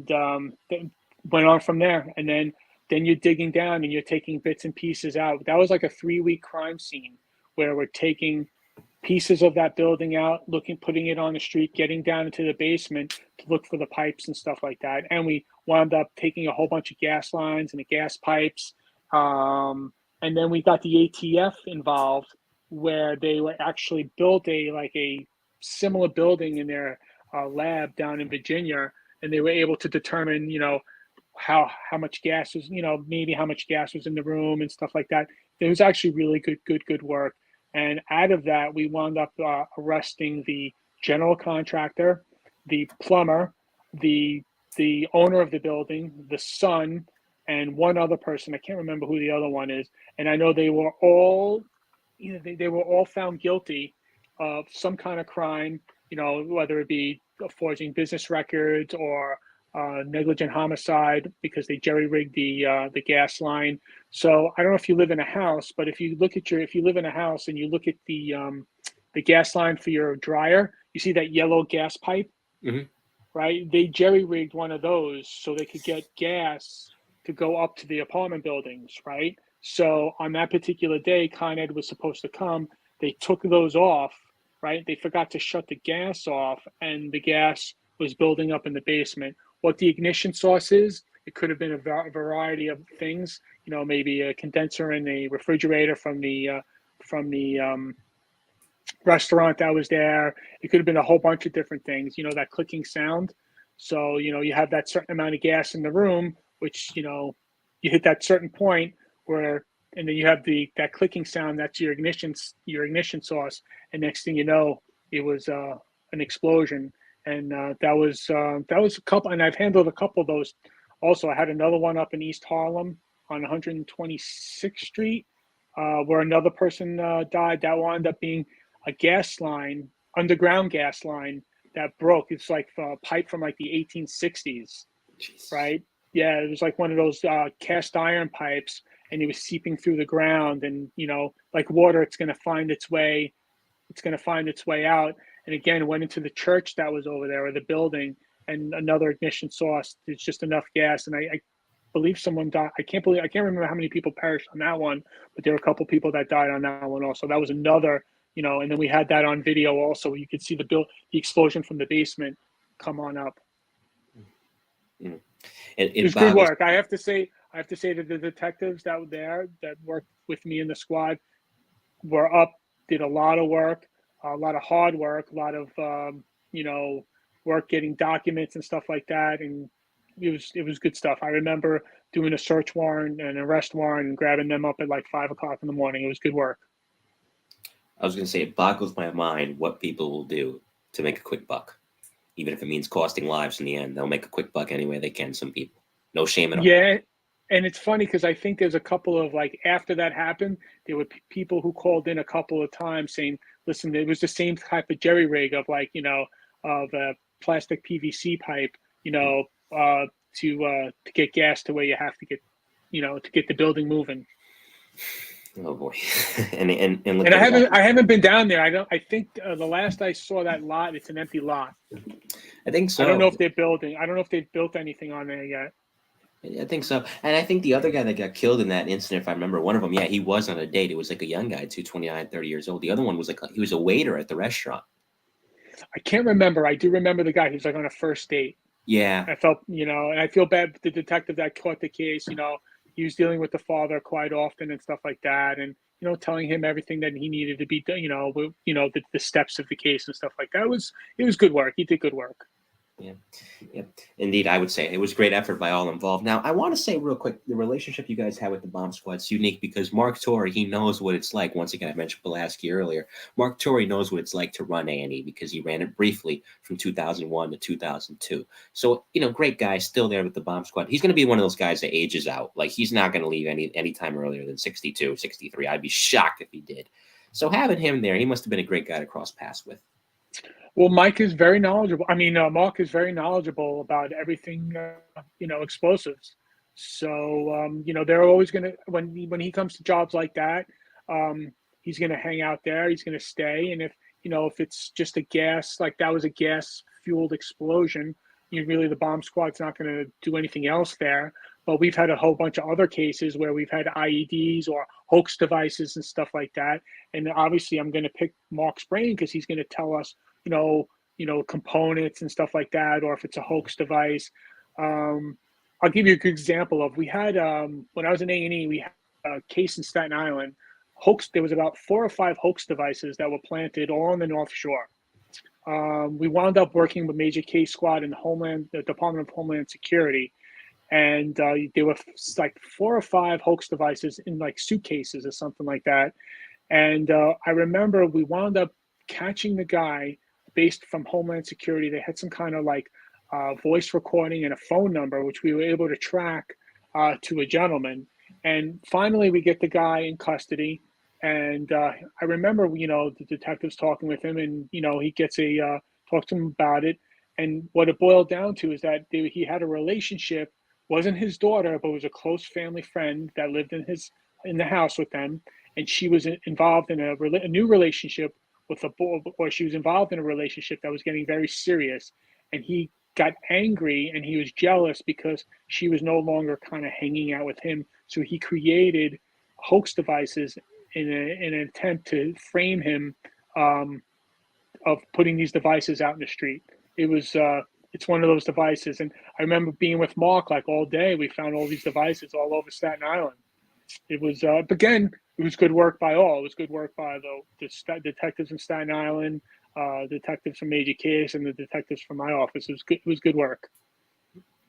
then went on from there. And then you're digging down and you're taking bits and pieces out. That was like a 3-week crime scene where we're taking pieces of that building out, putting it on the street, getting down into the basement to look for the pipes and stuff like that. And we wound up taking a whole bunch of gas lines and the gas pipes. And then we got the ATF involved, where they were actually built a similar building in their lab down in Virginia, and they were able to determine, how much gas was, maybe how much gas was in the room and stuff like that. It was actually really good work. And out of that, we wound up arresting the general contractor, the plumber, the owner of the building, the son, and one other person. I can't remember who the other one is. And I know they were all, they were all found guilty of some kind of crime, whether it be forging business records or negligent homicide because they jerry-rigged the gas line. So I don't know if you live in a house, but if you live in a house and you look at the gas line for your dryer, you see that yellow gas pipe, right? They jerry-rigged one of those so they could get gas to go up to the apartment buildings, right? So on that particular day, Con Ed was supposed to come. They took those off, right? They forgot to shut the gas off, and the gas was building up in the basement. What the ignition source is, it could have been a variety of things. Maybe a condenser in a refrigerator from the restaurant that was there. It could have been a whole bunch of different things. That clicking sound. So you have that certain amount of gas in the room, which you hit that certain point where, and then you have that clicking sound. That's your ignition source. And next thing you know, it was an explosion. And that was a couple. And I've handled a couple of those. Also, I had another one up in East Harlem on 126th Street, where another person died. That wound up being a gas line, underground gas line that broke. It's like a pipe from like the 1860s, right? Yeah, it was like one of those cast iron pipes, and it was seeping through the ground. And like water, it's going to find its way. It's going to find its way out. And again, went into the church that was over there, or the building, and another ignition source. It's just enough gas, and I believe someone died. I can't remember how many people perished on that one, but there were a couple people that died on that one also. That was another, and then we had that on video also. You could see the explosion from the basement come on up. It was good work. I have to say that the detectives that were there that worked with me in the squad were up, did a lot of work, a lot of hard work, a lot of work getting documents and stuff like that, and it was good stuff. I remember doing a search warrant and an arrest warrant and grabbing them up at like 5 o'clock in the morning. It was good work. I was going to say, it boggles my mind what people will do to make a quick buck. Even if it means costing lives in the end, they'll make a quick buck any way they can, some people. No shame at all. Yeah, and it's funny because I think there's a couple of, like, after that happened, there were people who called in a couple of times saying, listen, it was the same type of jerry rig of like, of a plastic PVC pipe, to get gas to where you have to get, to get the building moving. Oh boy. and I haven't been down there. I think the last I saw that lot, it's an empty lot. I think so. I don't know if they're building. I don't know if they've built anything on there yet. I think so. And I think the other guy that got killed in that incident, if I remember, one of them, he was on a date. It was like a young guy, 29, 30 years old. The other one was he was a waiter at the restaurant. I can't remember. I do remember the guy who's like on a first date. Yeah. I felt, and I feel bad for the detective that caught the case. He was dealing with the father quite often and stuff like that. And, telling him everything that he needed to be done, the steps of the case and stuff like that. It was good work. He did good work. Yeah, indeed. I would say it was great effort by all involved. Now, I want to say real quick, the relationship you guys have with the Bomb Squad is unique because Mark Torrey, he knows what it's like. Once again, I mentioned Pulaski earlier. Mark Torrey knows what it's like to run A&E because he ran it briefly from 2001 to 2002. So, great guy, still there with the Bomb Squad. He's going to be one of those guys that ages out. Like, he's not going to leave any time earlier than 62, 63. I'd be shocked if he did. So having him there, he must have been a great guy to cross paths with. Well, Mike is very knowledgeable. Mark is very knowledgeable about everything, explosives. So, they're always going to, when he comes to jobs like that, he's going to hang out there. He's going to stay. And if it's just a gas, like that was a gas fueled explosion, the Bomb Squad's not going to do anything else there. But we've had a whole bunch of other cases where we've had IEDs or hoax devices and stuff like that. And obviously I'm going to pick Mark's brain because he's going to tell us, components and stuff like that, or if it's a hoax device. I'll give you a good example of, we had, when I was in A&E, we had a case in Staten Island. There was about 4 or 5 hoax devices that were planted all on the North Shore. We wound up working with Major K Squad and the Department of Homeland Security. And there were like 4 or 5 hoax devices in like suitcases or something like that. And I remember we wound up catching the guy based from Homeland Security. They had some kind of like voice recording and a phone number, which we were able to track to a gentleman. And finally, we get the guy in custody. And I remember, the detectives talking with him, and he gets talk to him about it. And what it boiled down to is that he had a relationship, wasn't his daughter, but was a close family friend that lived in the house with them, and she was involved in a new relationship with a boy, or she was involved in a relationship that was getting very serious, and he got angry and he was jealous because she was no longer kind of hanging out with him. So he created hoax devices in an attempt to frame him, of putting these devices out in the street. It's one of those devices, and I remember being with Mark like all day. We found all these devices all over Staten Island. It was, but again, it was good work by all. It was good work by the detectives in Staten Island, detectives from Major Case, and the detectives from my office. It was good. It was good work.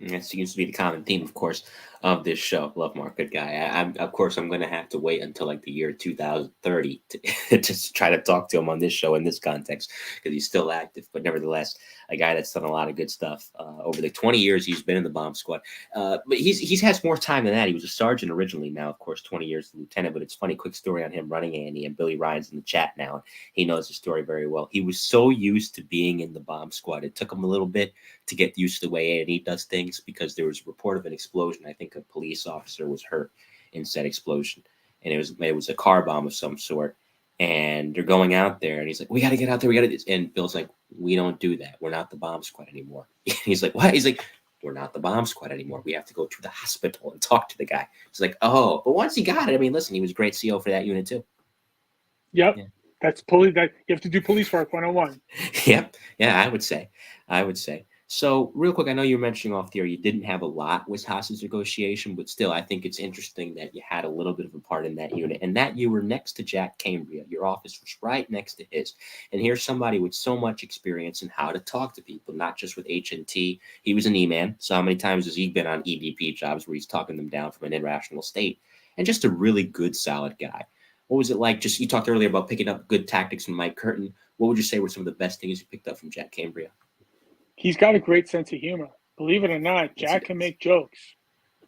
That seems to be the common theme, of course, of this show. Love Mark, good guy. I'm going to have to wait until like the year 2030 to just try to talk to him on this show in this context, because he's still active. But nevertheless, a guy that's done a lot of good stuff over the 20 years he's been in the bomb squad. But he's has more time than that. He was a sergeant originally. Now, of course, 20 years as a lieutenant. But it's funny, quick story on him running Andy, and Billy Ryan's in the chat now. He knows the story very well. He was so used to being in the bomb squad, it took him a little bit to get used to the way A&E does things, because there was a report of an explosion. I think a police officer was hurt in said explosion, and it was a car bomb of some sort. And they're going out there, and he's like, "We got to get out there. We got to." And Bill's like, "We don't do that. We're not the bomb squad anymore." He's like, "What?" He's like, "We're not the bomb squad anymore. We have to go to the hospital and talk to the guy." He's like, "Oh," but once he got it, I mean, listen, he was a great CO for that unit too. Yep. Yeah. That's police. That you have to do police work 101. Yep. Yeah, I would say. So real quick, I know you were mentioning off the air you didn't have a lot with hostage negotiation, but still, I think it's interesting that you had a little bit of a part in that unit, and that you were next to Jack Cambria. Your office was right next to his. And here's somebody with so much experience in how to talk to people, not just with H&T. He was an E-man. So how many times has he been on EDP jobs where he's talking them down from an irrational state? And just a really good, solid guy. What was it like? Just, you talked earlier about picking up good tactics from Mike Curtin. What would you say were some of the best things you picked up from Jack Cambria? He's got a great sense of humor. Believe it or not, Jack can make jokes.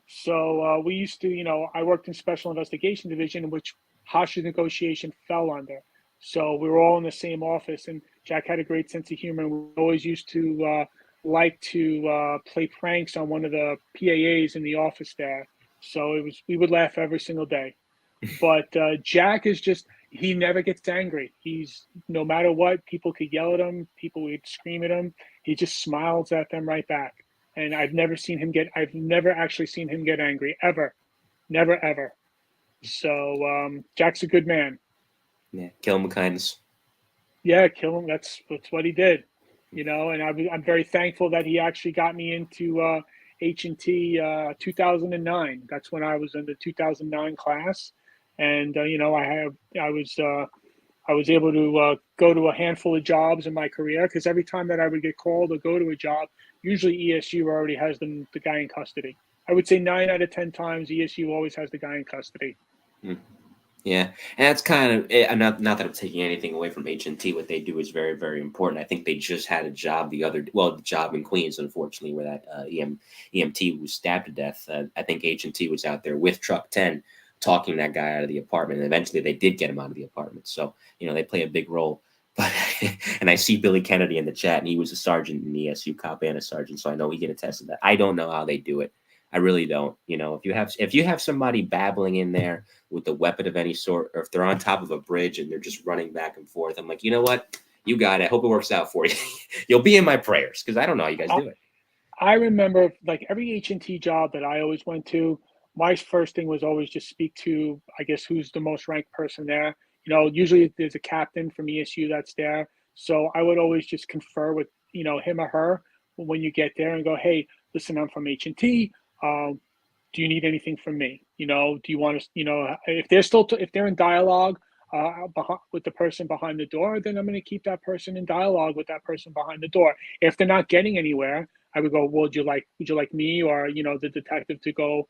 So we used to, I worked in Special Investigation Division, in which hostage negotiation fell under. So we were all in the same office, and Jack had a great sense of humor. And we always used to like to play pranks on one of the PAAs in the office there. So we would laugh every single day. But Jack is just, he never gets angry. He's, no matter what, people could yell at him, people would scream at him. He just smiles at them right back. And I've never actually seen him get angry, ever. Never, ever. So Jack's a good man. Yeah, kill him with kindness. Yeah, kill him. That's what he did. And I'm very thankful that he actually got me into H&T 2009. That's when I was in the 2009 class. And I was able to go to a handful of jobs in my career, because every time that I would get called or go to a job, usually ESU already has the guy in custody. I would say 9 out of 10 times ESU always has the guy in custody. Yeah, and that's kind of, not that I'm taking anything away from H&T. What they do is very, very important. I think they just had a job the job in Queens, unfortunately, where that EMT was stabbed to death. I think H&T was out there with Truck 10 talking that guy out of the apartment, and eventually they did get him out of the apartment. So, they play a big role. But and I see Billy Kennedy in the chat, and he was a sergeant in the ESU, cop and a sergeant, so I know he can attest to that. I don't know how they do it. I really don't. If you have somebody babbling in there with a weapon of any sort, or if they're on top of a bridge and they're just running back and forth, I'm like, you know what? You got it. I hope it works out for you. You'll be in my prayers, because I don't know how you guys do it. I remember, like, every H&T job that I always went to, my first thing was always just speak to, I guess, who's the most ranked person there. Usually there's a captain from ESU that's there. So I would always just confer with, him or her when you get there and go, "Hey, listen, I'm from H&T. Do you need anything from me? Do you want to, if they're if they're in dialogue with the person behind the door, then I'm going to keep that person in dialogue with that person behind the door. If they're not getting anywhere, I would go, well, would you like me or, the detective to go,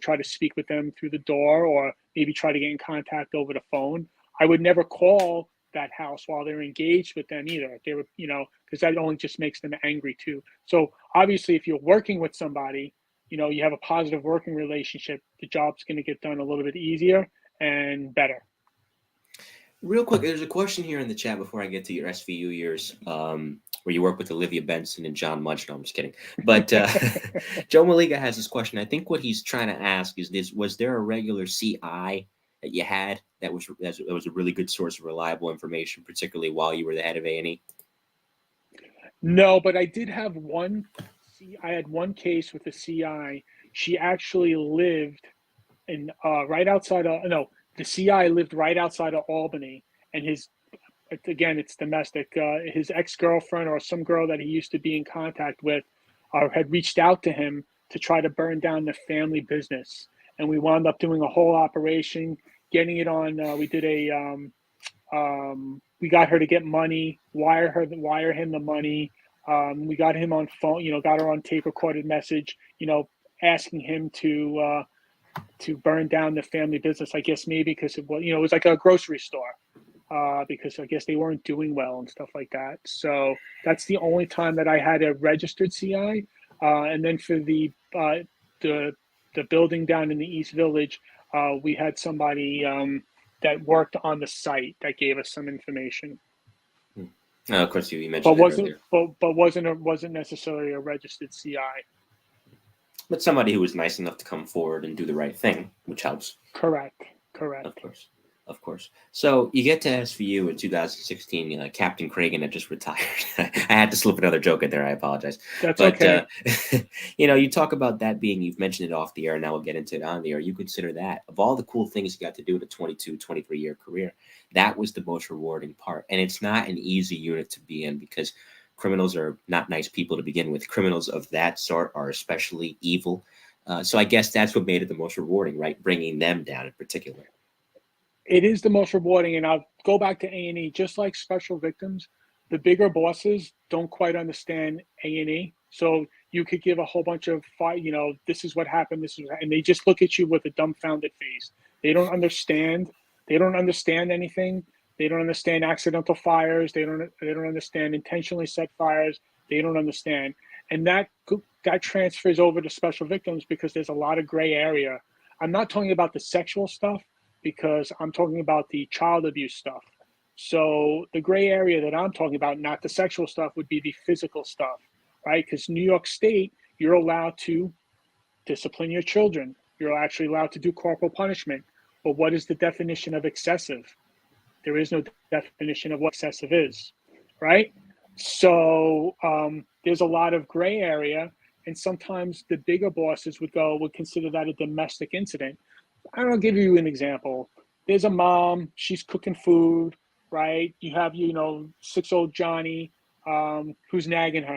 try to speak with them through the door, or maybe try to get in contact over the phone. I would never call that house while they're engaged with them either. If they were, because that only just makes them angry too. So obviously, if you're working with somebody, you have a positive working relationship, the job's going to get done a little bit easier and better. Real quick, there's a question here in the chat before I get to your SVU years, where you work with Olivia Benson and John Mudge. No, I'm just kidding. But Joe Maliga has this question. I think what he's trying to ask is this: was there a regular CI that you had that was a really good source of reliable information, particularly while you were the head of A&E? No, but I did have one. I had one case with a CI. She actually lived in right outside of the CI lived right outside of Albany, and it's domestic. His ex-girlfriend or some girl that he used to be in contact with had reached out to him to try to burn down the family business, and we wound up doing a whole operation, getting it on. We did we got her to get money, wire him the money. We got him on phone, got her on tape recorded message, asking him to burn down the family business. I guess maybe because it was like a grocery store, because I guess they weren't doing well and stuff like that. So that's the only time that I had a registered CI. And then for the building down in the East Village, we had somebody that worked on the site that gave us some information. Of course, you mentioned but wasn't necessarily a registered CI. But somebody who was nice enough to come forward and do the right thing, which helps. Correct. Of course. So you get to SVU in 2016. Captain Cragen had just retired. I had to slip another joke in there. I apologize. That's okay. You talk about that being, you've mentioned it off the air. Now we'll get into it on the air. You consider that, of all the cool things you got to do in a 22, 23-year career, that was the most rewarding part. And it's not an easy unit to be in because criminals are not nice people to begin with. Criminals of that sort are especially evil. So I guess that's what made it the most rewarding, right? Bringing them down in particular. It is the most rewarding, and I'll go back to A&E. Just like special victims, the bigger bosses don't quite understand A&E. So you could give a whole bunch of, this is what happened, and they just look at you with a dumbfounded face. They don't understand. They don't understand anything. They don't understand accidental fires. They don't understand intentionally set fires. They don't understand, and that transfers over to special victims because there's a lot of gray area. I'm not talking about the sexual stuff, because I'm talking about the child abuse stuff. So the gray area that I'm talking about, not the sexual stuff, would be the physical stuff, right? Because New York State, you're allowed to discipline your children. You're actually allowed to do corporal punishment. But what is the definition of excessive? There is no definition of what excessive is, right? So there's a lot of gray area, and sometimes the bigger bosses would consider that a domestic incident. I'll give you an example. There's a mom, she's cooking food, right? You have, 6-year-old Johnny, who's nagging her.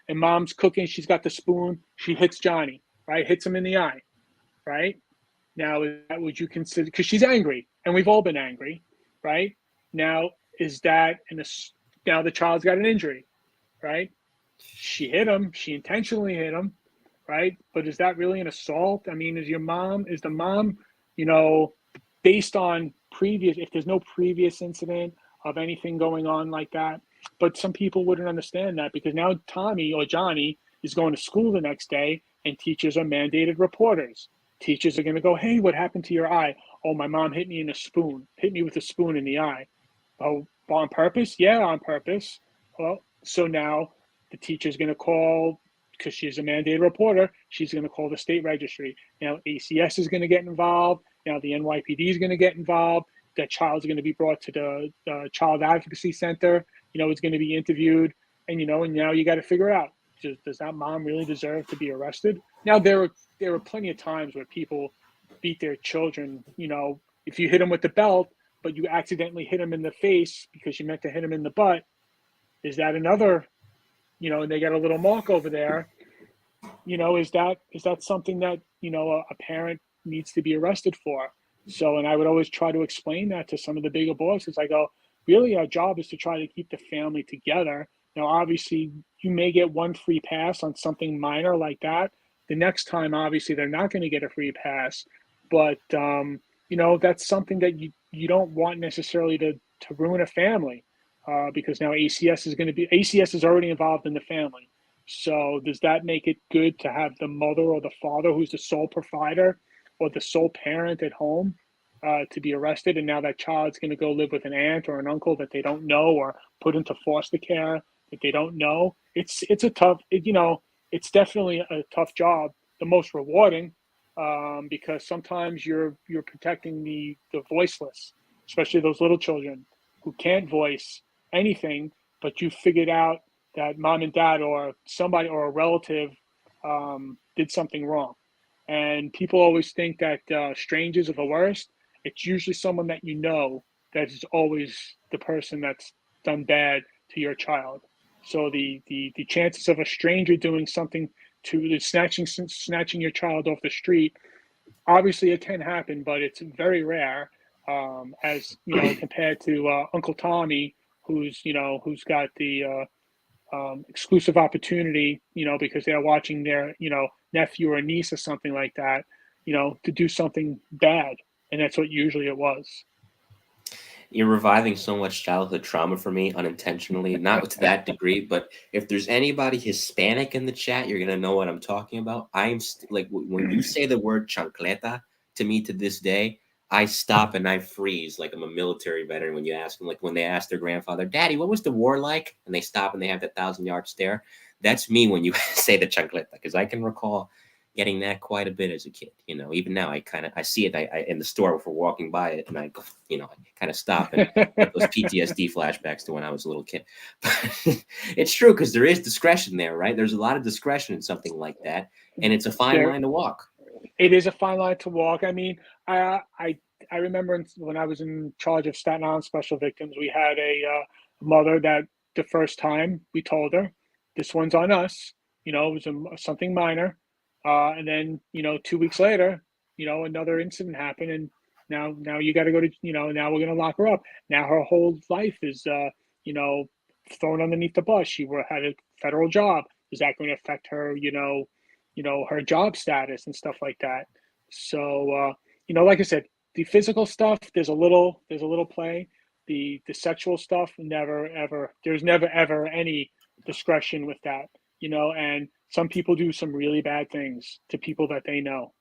And mom's cooking, she's got the spoon, she hits Johnny, right? Hits him in the eye, right? Now, would you consider, because she's angry, and we've all been angry, right? Now, now the child's got an injury, right? She hit him, she intentionally hit him, right? But is that really an assault? I mean, is the mom, based on if there's no previous incident of anything going on like that? But some people wouldn't understand that because now Tommy or Johnny is going to school the next day and teachers are mandated reporters. Teachers are going to go, hey, what happened to your eye? Oh, my mom hit me with a spoon in the eye. Oh, on purpose? Yeah, on purpose. Well, so now the teacher's going to call, because she's a mandated reporter, she's going to call the state registry. Now ACS is going to get involved. Now the NYPD is going to get involved. That child's going to be brought to the Child Advocacy Center. It's going to be interviewed. And, and now you got to figure out, does that mom really deserve to be arrested? Now, there were plenty of times where people beat their children. If you hit them with the belt, but you accidentally hit them in the face because you meant to hit them in the butt, is that another, and they got a little mark over there, is that something that, a parent needs to be arrested for? So, and I would always try to explain that to some of the bigger bosses. I go, really, our job is to try to keep the family together. Now, obviously, you may get one free pass on something minor like that. The next time, obviously, they're not going to get a free pass. But, that's something that you don't want necessarily to ruin a family, because now ACS is already involved in the family. So does that make it good to have the mother or the father, who's the sole provider or the sole parent at home, to be arrested? And now that child's going to go live with an aunt or an uncle that they don't know, or put into foster care that they don't know. It's a tough, it's definitely a tough job. The most rewarding, because sometimes you're protecting the voiceless, especially those little children who can't voice anything, but you figured out that mom and dad or somebody or a relative did something wrong. And people always think that strangers are the worst. It's usually someone that you know that is always the person that's done bad to your child. So the chances of a stranger doing something to snatching your child off the street, obviously it can happen, but it's very rare. As you know, compared to Uncle Tommy, who's got the exclusive opportunity, because they're watching their, nephew or niece or something like that, to do something bad. And that's what usually it was. You're reviving so much childhood trauma for me unintentionally, not to that degree, but if there's anybody Hispanic in the chat, you're going to know what I'm talking about. Like when you say the word chancleta to me to this day, I stop and I freeze like I'm a military veteran when you ask them, like when they ask their grandfather, Daddy, what was the war like? And they stop and they have that 1,000-yard stare. That's me when you say the chancleta, because I can recall getting that quite a bit as a kid. Even now I see it I in the store if we're walking by it, and I go, I kind of stop and get those PTSD flashbacks to when I was a little kid. But it's true, because there is discretion there, right? There's a lot of discretion in something like that, and it's a fine line to walk. It is a fine line to walk. I mean, I remember when I was in charge of Staten Island Special Victims, we had a mother that the first time we told her, this one's on us. It was something minor. And then, 2 weeks later, another incident happened, and now you got to go to, now we're going to lock her up. Now her whole life is, thrown underneath the bus. She had a federal job. Is that going to affect her, her job status and stuff like that? So, like I said, the physical stuff, there's a little play. The sexual stuff, there's never ever any discretion with that, and some people do some really bad things to people that they know.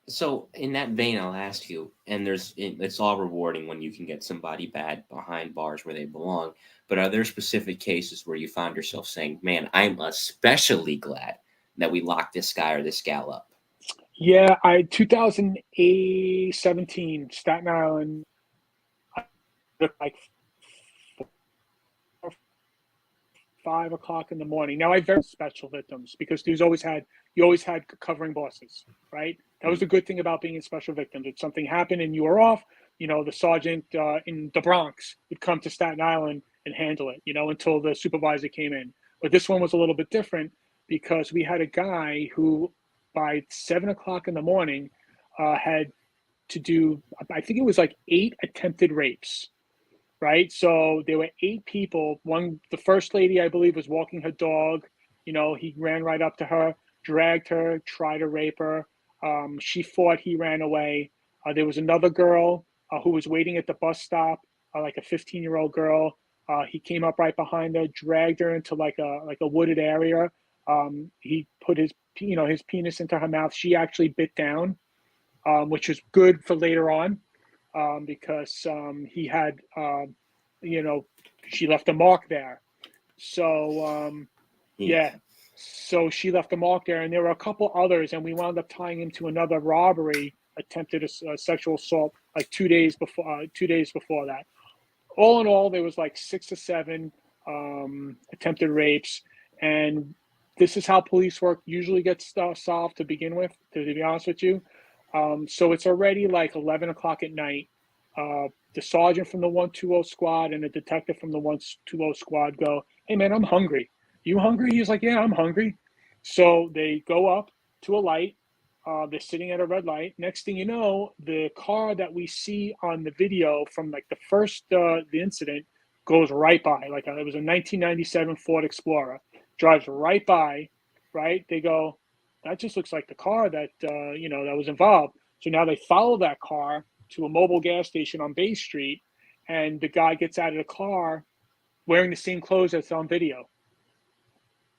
So in that vein, I'll ask you, and it's all rewarding when you can get somebody bad behind bars where they belong, but are there specific cases where you found yourself saying, man, I'm especially glad that we locked this guy or this gal up? Yeah, 2017, Staten Island, like 5 o'clock in the morning. Now I very special victims, because you always had covering bosses, right? That was the good thing about being in special victims. If something happened and you were off, the sergeant in the Bronx would come to Staten Island and handle it, until the supervisor came in. But this one was a little bit different, because we had a guy who by 7 o'clock in the morning had to do, I think it was like 8 attempted rapes. Right. So there were 8 people. The first lady, I believe, was walking her dog. He ran right up to her, dragged her, tried to rape her. She fought. He ran away. There was another girl who was waiting at the bus stop, like a 15-year-old girl. He came up right behind her, dragged her into like a wooded area. He put his penis into her mouth. She actually bit down, which was good for later on. Because he had, she left a mark there. So, so she left a mark there, and there were a couple others, and we wound up tying him to another robbery, attempted sexual assault, like 2 days before that. All in all, there was like 6 or 7 attempted rapes, and this is how police work usually gets solved to begin with, to be honest with you. So it's already like 11 o'clock at night. The sergeant from the 120 squad and the detective from the 120 squad go, hey man, I'm hungry. You hungry? He's like, yeah, I'm hungry. So they go up to a light. They're sitting at a red light. Next thing you know, the car that we see on the video from like the first, the incident goes right by. Like it was a 1997 Ford Explorer, drives right by, right? They go, that just looks like the car that, that was involved. So now they follow that car to a mobile gas station on Bay Street, and the guy gets out of the car wearing the same clothes that's on video.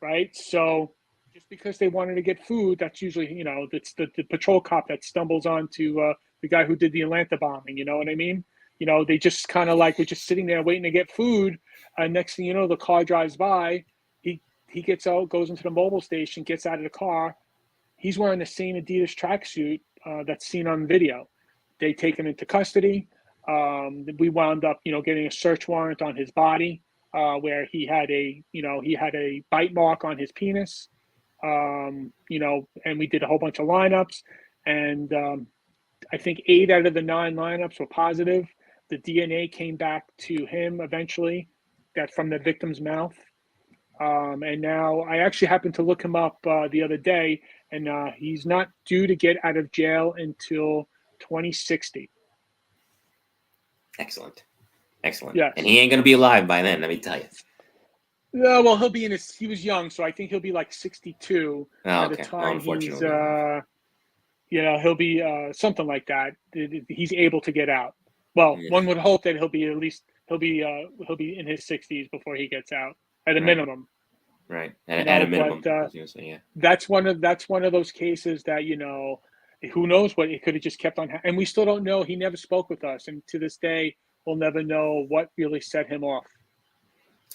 right? So just because they wanted to get food, that's usually, it's the patrol cop that stumbles onto the guy who did the Atlanta bombing. You know what I mean? They just kind of like, we're just sitting there waiting to get food. Next thing you know, the car drives by. He gets out, goes into the mobile station, gets out of the car. He's wearing the same Adidas tracksuit that's seen on video. They take him into custody. We wound up, getting a search warrant on his body where he had a bite mark on his penis. And we did a whole bunch of lineups, and I think 8 out of the 9 lineups were positive. The DNA came back to him eventually, that from the victim's mouth. And now I actually happened to look him up the other day, and he's not due to get out of jail until 2060. Excellent. Yes. And he ain't going to be alive by then, let me tell you. No, well, he'll be he was young, so I think he'll be like 62 by the time he's, he'll be something like that. He's able to get out. Well, one would hope that he'll be in his 60s before he gets out, at a minimum. Right. At a minimum. But, that's one of those cases that, who knows what it could have just kept on. And we still don't know. He never spoke with us. And to this day, we'll never know what really set him off.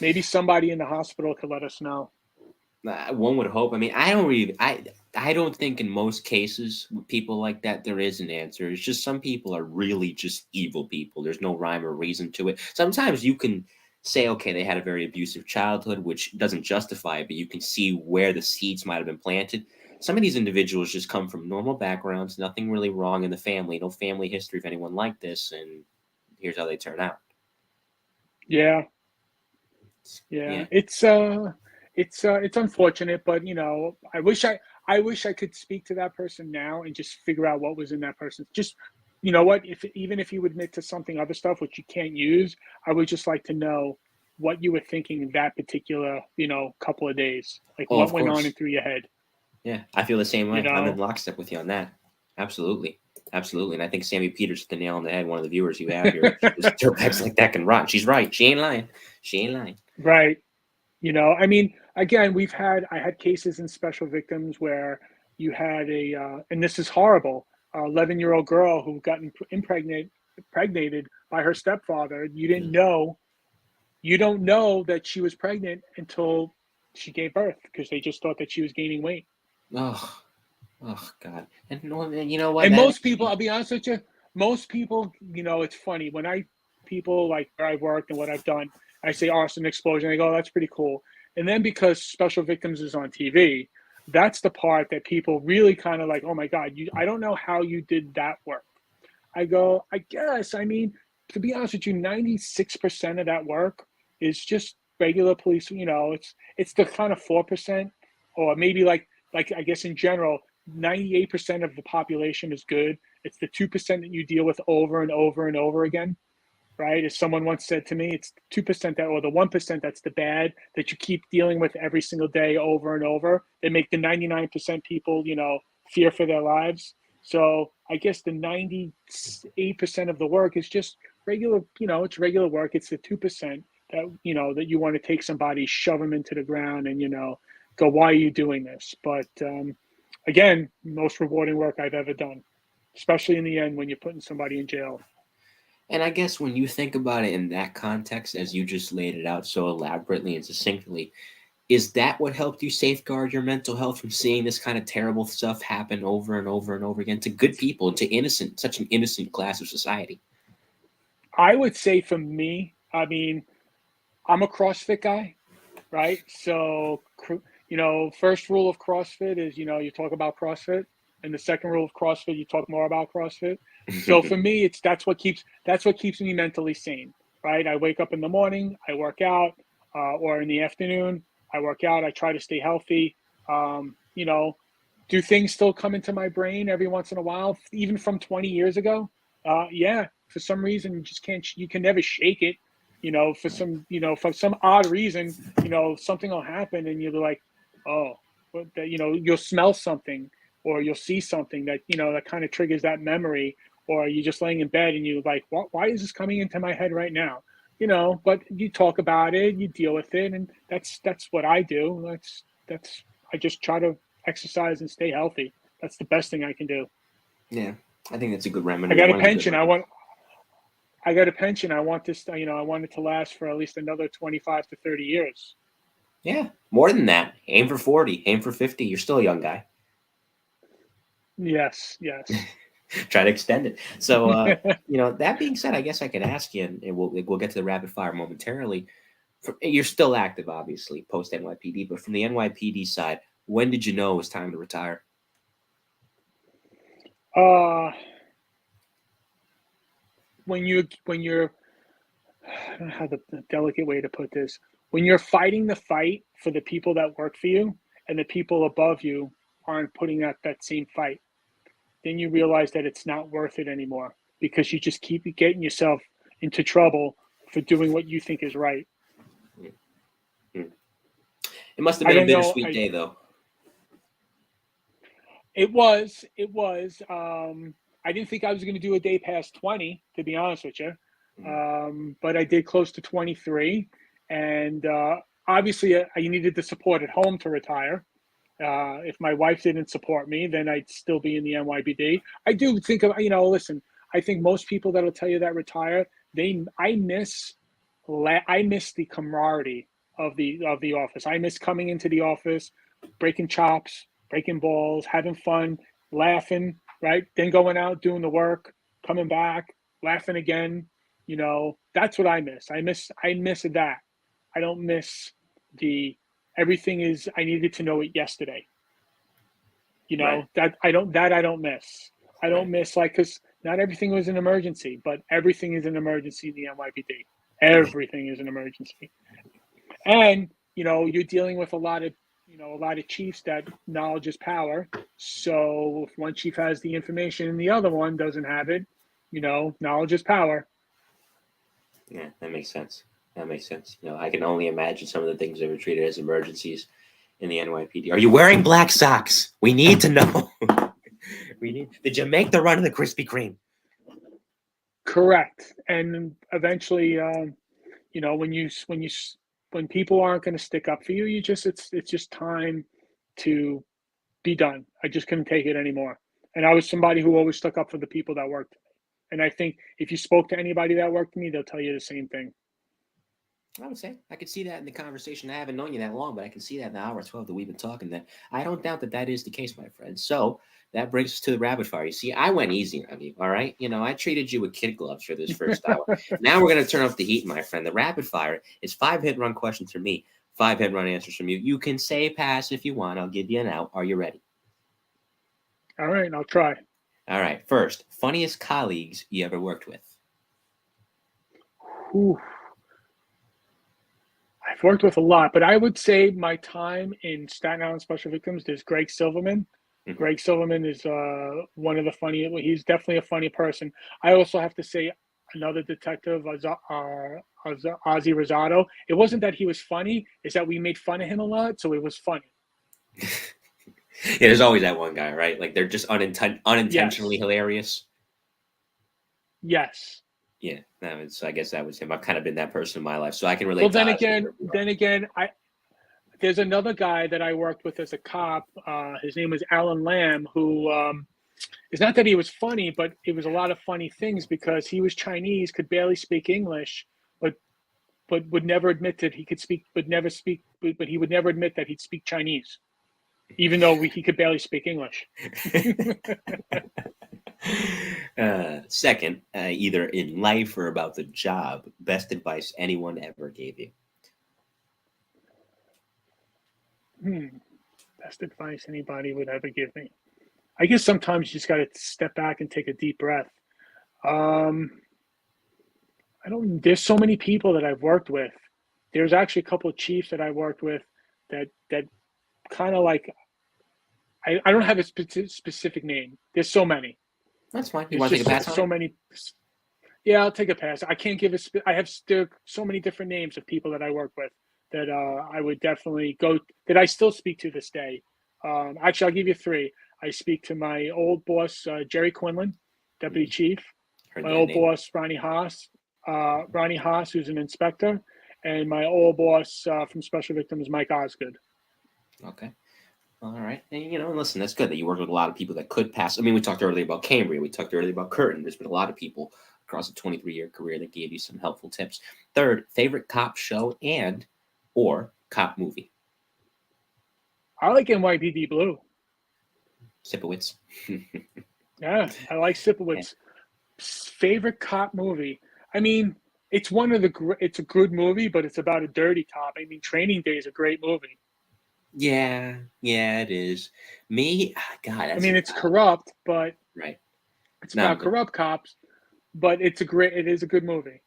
Maybe somebody in the hospital could let us know. One would hope. I mean, I don't think in most cases with people like that there is an answer. It's just some people are really just evil people. There's no rhyme or reason to it. Sometimes you can say, okay, they had a very abusive childhood, which doesn't justify it, but you can see where the seeds might have been planted. Some of these individuals just come from normal backgrounds, nothing really wrong in the family, no family history of anyone like this, and here's how they turn out. Yeah. It's unfortunate, but I wish I could speak to that person now and just figure out what was in that person. Just, even if you admit to something, other stuff which you can't use, I would just like to know what you were thinking in that particular, couple of days. Like what went on through your head. Yeah, I feel the same way. I'm in lockstep with you on that. Absolutely. And I think Sammy Peters hit the nail on the head. One of the viewers you have here, dirtbags like that can rot. She's right. She ain't lying. Right. I mean, again, I had cases in special victims where you had and this is horrible, 11-year-old girl who got impregnated by her stepfather. You don't know that she was pregnant until she gave birth, because they just thought that she was gaining weight. Oh God. And you know what? And most people, I'll be honest with you, it's funny when people like where I've worked and what I've done, I say Arson Explosion, they go, oh, that's pretty cool. And then because Special Victims is on TV, that's the part that people really kind of like, oh my God, I don't know how you did that work. I go, I guess, I mean, to be honest with you, 96% of that work is just regular police. It's the kind of 4%, or maybe like I guess in general, 98% of the population is good. It's the 2% that you deal with over and over and over again. Right? As someone once said to me, it's 2% or the 1% that's the bad, that you keep dealing with every single day over and over. They make the 99% people, fear for their lives. So I guess the 98% of the work is just regular, it's regular work. It's the 2% that, that you want to take somebody, shove them into the ground and, go, why are you doing this? But again, most rewarding work I've ever done, especially in the end when you're putting somebody in jail. And I guess when you think about it in that context, as you just laid it out so elaborately and succinctly, is that what helped you safeguard your mental health from seeing this kind of terrible stuff happen over and over and over again to good people, to such an innocent class of society? I would say for me, I mean, I'm a CrossFit guy, right? So, first rule of CrossFit is, you talk about CrossFit. And the second rule of CrossFit, you talk more about CrossFit. So for me, that's what keeps me mentally sane, right? I wake up in the morning, I work out, or in the afternoon, I work out. I try to stay healthy. Do things still come into my brain every once in a while, even from 20 years ago? Yeah, for some reason, you can never shake it. For some odd reason, something will happen and you're like, oh, you'll smell something, or you'll see something that, that kind of triggers that memory, or you're just laying in bed and you're like, why is this coming into my head right now? But you talk about it, you deal with it, and that's what I do. I just try to exercise and stay healthy. That's the best thing I can do. Yeah, I think that's a good remedy. I got a pension. I got a pension. I want this, I want it to last for at least another 25 to 30 years. Yeah, more than that. Aim for 40, aim for 50. You're still a young guy. Yes. Try to extend it. So, that being said, I guess I could ask you, and we'll get to the rapid fire momentarily. You're still active, obviously, post NYPD, but from the NYPD side, when did you know it was time to retire? When you're, I don't know how the delicate way to put this. When you're fighting the fight for the people that work for you, and the people above you aren't putting out that same fight, then you realize that it's not worth it anymore, because you just keep getting yourself into trouble for doing what you think is right. It must have been a bittersweet day, though. It was. I didn't think I was going to do a day past 20, to be honest with you. But I did close to 23. And obviously, I needed the support at home to retire. If my wife didn't support me, then I'd still be in the NYPD. I do think of, listen, I think most people that'll tell you that retire, I miss the camaraderie of the office. I miss coming into the office, breaking chops, breaking balls, having fun, laughing, right? Then going out, doing the work, coming back, laughing again. That's what I miss. I miss that. I don't miss everything is, I needed to know it yesterday. Right. That I don't miss. I don't miss, because not everything was an emergency, but everything is an emergency in the NYPD. Everything is an emergency. And, you're dealing with a lot of chiefs that knowledge is power. So if one chief has the information and the other one doesn't have it, knowledge is power. Yeah, that makes sense. I can only imagine some of the things that were treated as emergencies in the NYPD. Are you wearing black socks? We need to know. Did you make the run of the Krispy Kreme? Correct. And eventually, when people aren't going to stick up for you, it's just time to be done. I just couldn't take it anymore. And I was somebody who always stuck up for the people that worked for me. And I think if you spoke to anybody that worked for me, they'll tell you the same thing. I would say I could see that in the conversation. I haven't known you that long, but I can see that in the hour 12 that we've been talking. That I don't doubt that is the case, my friend. So that brings us to the rapid fire. You see, I went easy on you, all right? I treated you with kid gloves for this first hour. Now we're going to turn up the heat, my friend. The rapid fire is 5 hit run questions from me, 5 hit run answers from you. You can say pass if you want. I'll give you an out. Are you ready? All right, I'll try. All right. First, funniest colleagues you ever worked with? Ooh. I've worked with a lot, but I would say my time in Staten Island Special Victims, there's Greg Silverman. Mm-hmm. Greg Silverman is one of the funny. He's definitely a funny person. I also have to say another detective, Ozzy Rosado. It wasn't that he was funny; it's that we made fun of him a lot, so it was funny. Yeah, there's always that one guy, right? Like they're just unintentionally hilarious. Yes. Yeah, I guess that was him. I've kind of been that person in my life, so I can relate. Well, then again, there's another guy that I worked with as a cop. His name was Alan Lamb, who it's not that he was funny, but it was a lot of funny things because he was Chinese, could barely speak English, but would never admit that he could speak, but he would never admit that he'd speak Chinese, even though he could barely speak English. Second, either in life or about the job, best advice anyone ever gave you? Best advice anybody would ever give me. I guess sometimes you just got to step back and take a deep breath. There's so many people that I've worked with. There's actually a couple of chiefs that I worked with that kind of like, I don't have a specific name. There's so many. That's fine. You want to take a pass? So many. Yeah, I'll take a pass. I can't give I have so many different names of people that I work with that I would definitely go, that I still speak to this day. Actually, I'll give you 3. I speak to my old boss, Jerry Quinlan, deputy chief. My old boss, Ronnie Haas, who's an inspector, and my old boss from Special Victims, Mike Osgood. Okay. All right. And, listen, that's good that you worked with a lot of people that could pass. I mean, we talked earlier about Cambria. We talked earlier about Curtin. There's been a lot of people across a 23-year career that gave you some helpful tips. Third, favorite cop show and or cop movie? I like NYPD Blue. Sipowicz. Yeah, I like Sipowicz. Favorite cop movie? I mean, it's it's a good movie, but it's about a dirty cop. I mean, Training Day is a great movie. Yeah, it is. Me, God, I mean, it's corrupt, but right. It's about corrupt cops, but it is a good movie.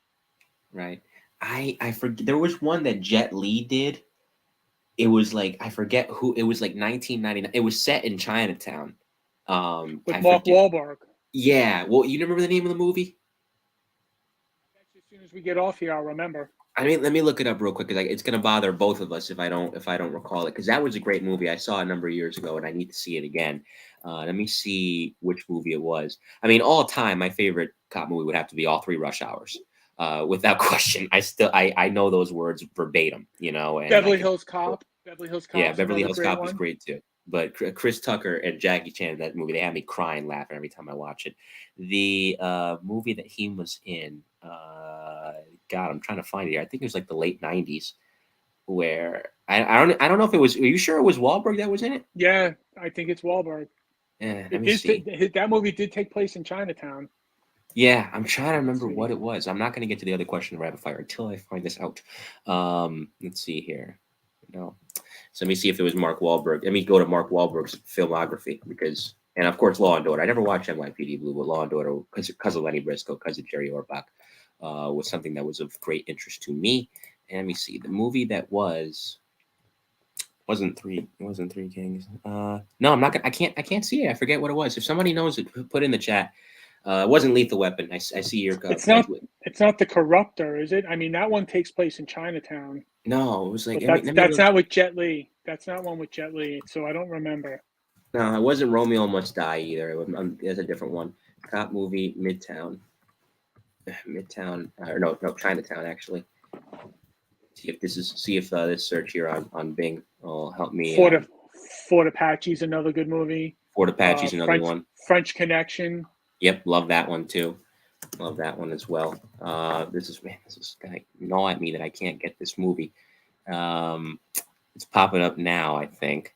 Right. I forget. There was one that Jet Li did. It was like, I forget who. It was like 1999. It was set in Chinatown. With Mark Wahlberg. Yeah. Well, you remember the name of the movie? As soon as we get off here, I'll remember. I mean, let me look it up real quick because it's going to bother both of us if I don't recall it, because that was a great movie. I saw it a number of years ago and I need to see it again. Let me see which movie it was. I mean, all time, my favorite cop movie would have to be all three Rush Hours. Without question. I know those words verbatim, and Beverly Hills Cop. Beverly Hills Cop. Yeah, Beverly Hills Cop was great too. But Chris Tucker and Jackie Chan in that movie, they had me crying, laughing every time I watch it. The movie that he was in, God, I'm trying to find it here. I think it was like the late 90s, where I don't know if it was. Are you sure it was Wahlberg that was in it? Yeah, I think it's Wahlberg. Yeah, let me see. That movie did take place in Chinatown. Yeah, I'm trying to remember what it was. I'm not going to get to the other question of rapid fire until I find this out. Let's see here. No. So let me see if it was Mark Wahlberg. Let me go to Mark Wahlberg's filmography and of course, Law and Order. I never watched NYPD Blue, but Law and Order, because of Lenny Briscoe, because of Jerry Orbach, was something that was of great interest to me. And let me see, the movie that wasn't Three Kings. No, I'm not gonna. I can't see it. I forget what it was. If somebody knows it, put in the chat. It wasn't Lethal Weapon. I see your. It's not the Corruptor, is it? I mean, that one takes place in Chinatown. No, it was like that's not with Jet Li. That's not one with Jet Li. So I don't remember. No, it wasn't Romeo Must Die either. It's a different one. Cop movie, Midtown, or no, Chinatown actually. See if this search here on Bing will help me. Fort Apache's another good movie. Fort Apache's another one. French Connection. Yep, love that one too. Love that one as well. This is gonna gnaw at me that I can't get this movie. It's popping up now, I think.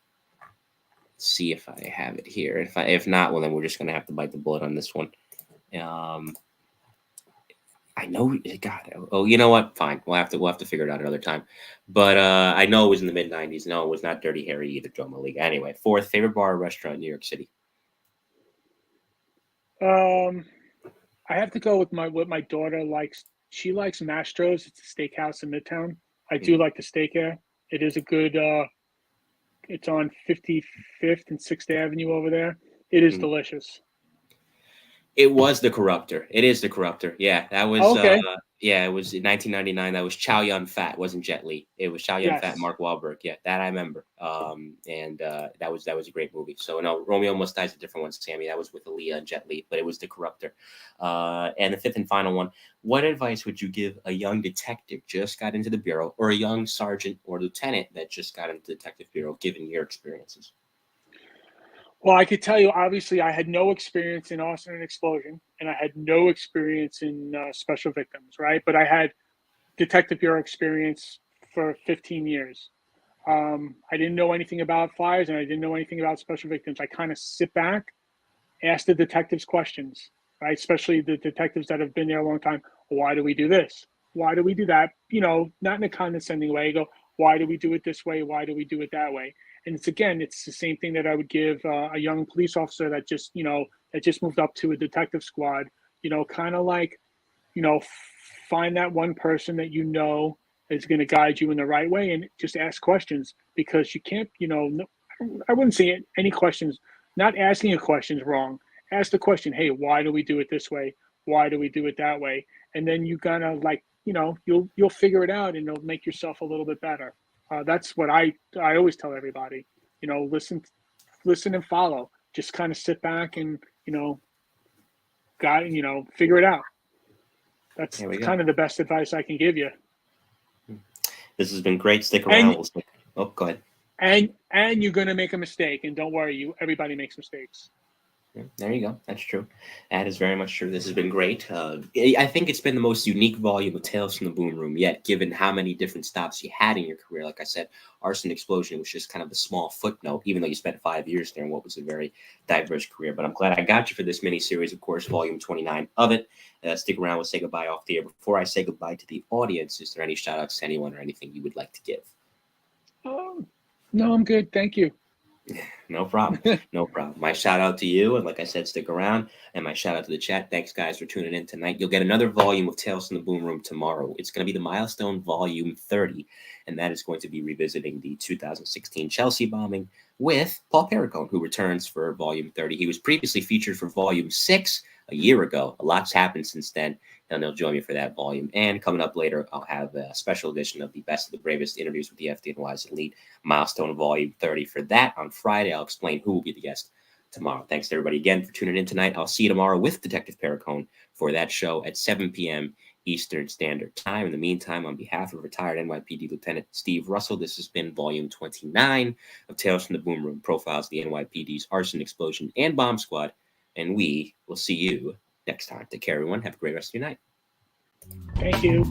Let's see if I have it here. If not, well, then we're just gonna have to bite the bullet on this one. I know. God. Oh, you know what? Fine. We'll have to figure it out another time. But I know it was in the mid '90s. No, it was not Dirty Harry either. Joe Maliga. Anyway, fourth favorite bar or restaurant in New York City. I have to go with what my daughter likes. She likes Mastro's. It's a steakhouse in Midtown. I do like the steak there. It is a good. It's on 55th and 6th Avenue over there. It is delicious. It was the Corruptor. It is the Corruptor. Yeah, that was. Okay. Yeah, it was in 1999. That was Chow Yun Fat. Wasn't Jet Li. It was Chow Yun Fat. Mark Wahlberg. Yeah, that I remember. And that was a great movie. So no, Romeo Must Die is a different one, Sammy. That was with Aaliyah and Jet Li, but it was the Corruptor. And the fifth and final one. What advice would you give a young detective just got into the bureau, or a young sergeant or lieutenant that just got into the detective bureau, given your experiences? Well, I could tell you, obviously, I had no experience in arson and explosion, and I had no experience in special victims, right? But I had detective bureau experience for 15 years. I didn't know anything about fires, and I didn't know anything about special victims. I kind of sit back, ask the detectives questions, right? Especially the detectives that have been there a long time. Why do we do this? Why do we do that? Not in a condescending way. I go, why do we do it this way? Why do we do it that way? And it's the same thing that I would give a young police officer that just moved up to a detective squad, kind of like, find that one person that is going to guide you in the right way, and just ask questions, because you can't, I wouldn't say any questions, not asking a question is wrong. Ask the question, hey, why do we do it this way? Why do we do it that way? And then you gotta you'll figure it out, and it'll make yourself a little bit better. That's what I always tell everybody, listen and follow. Just kind of sit back and, figure it out. That's kind of the best advice I can give you. This has been great. Stick around. Go ahead. and you're going to make a mistake, and don't worry, everybody makes mistakes. Yeah, there you go. That's true. That is very much true. This has been great. I think it's been the most unique volume of Tales from the Boom Room yet, given how many different stops you had in your career. Like I said, Arson Explosion was just kind of a small footnote, even though you spent 5 years there in what was a very diverse career. But I'm glad I got you for this mini-series, of course, volume 29 of it. Stick around. We'll say goodbye off the air. Before I say goodbye to the audience, is there any shout-outs to anyone or anything you would like to give? No, I'm good. Thank you. No problem. No problem. My shout out to you. And like I said, stick around. And my shout out to the chat. Thanks, guys, for tuning in tonight. You'll get another volume of Tales from the Boom Room tomorrow. It's going to be the milestone volume 30. And that is going to be revisiting the 2016 Chelsea bombing with Paul Perricone, who returns for volume 30. He was previously featured for volume 6 a year ago. A lot's happened since then. And they'll join me for that volume. And coming up later, I'll have a special edition of the Best of the Bravest interviews with the FDNY's Elite milestone volume 30. For that, on Friday, I'll explain who will be the guest tomorrow. Thanks to everybody again for tuning in tonight. I'll see you tomorrow with Detective Perricone for that show at 7 p.m. Eastern Standard Time. In the meantime, on behalf of retired NYPD Lieutenant Steve Russell, this has been volume 29 of Tales from the Boom Room, profiles of the NYPD's Arson, Explosion, and Bomb Squad. And we will see you next time. Take care, everyone. Have a great rest of your night. Thank you.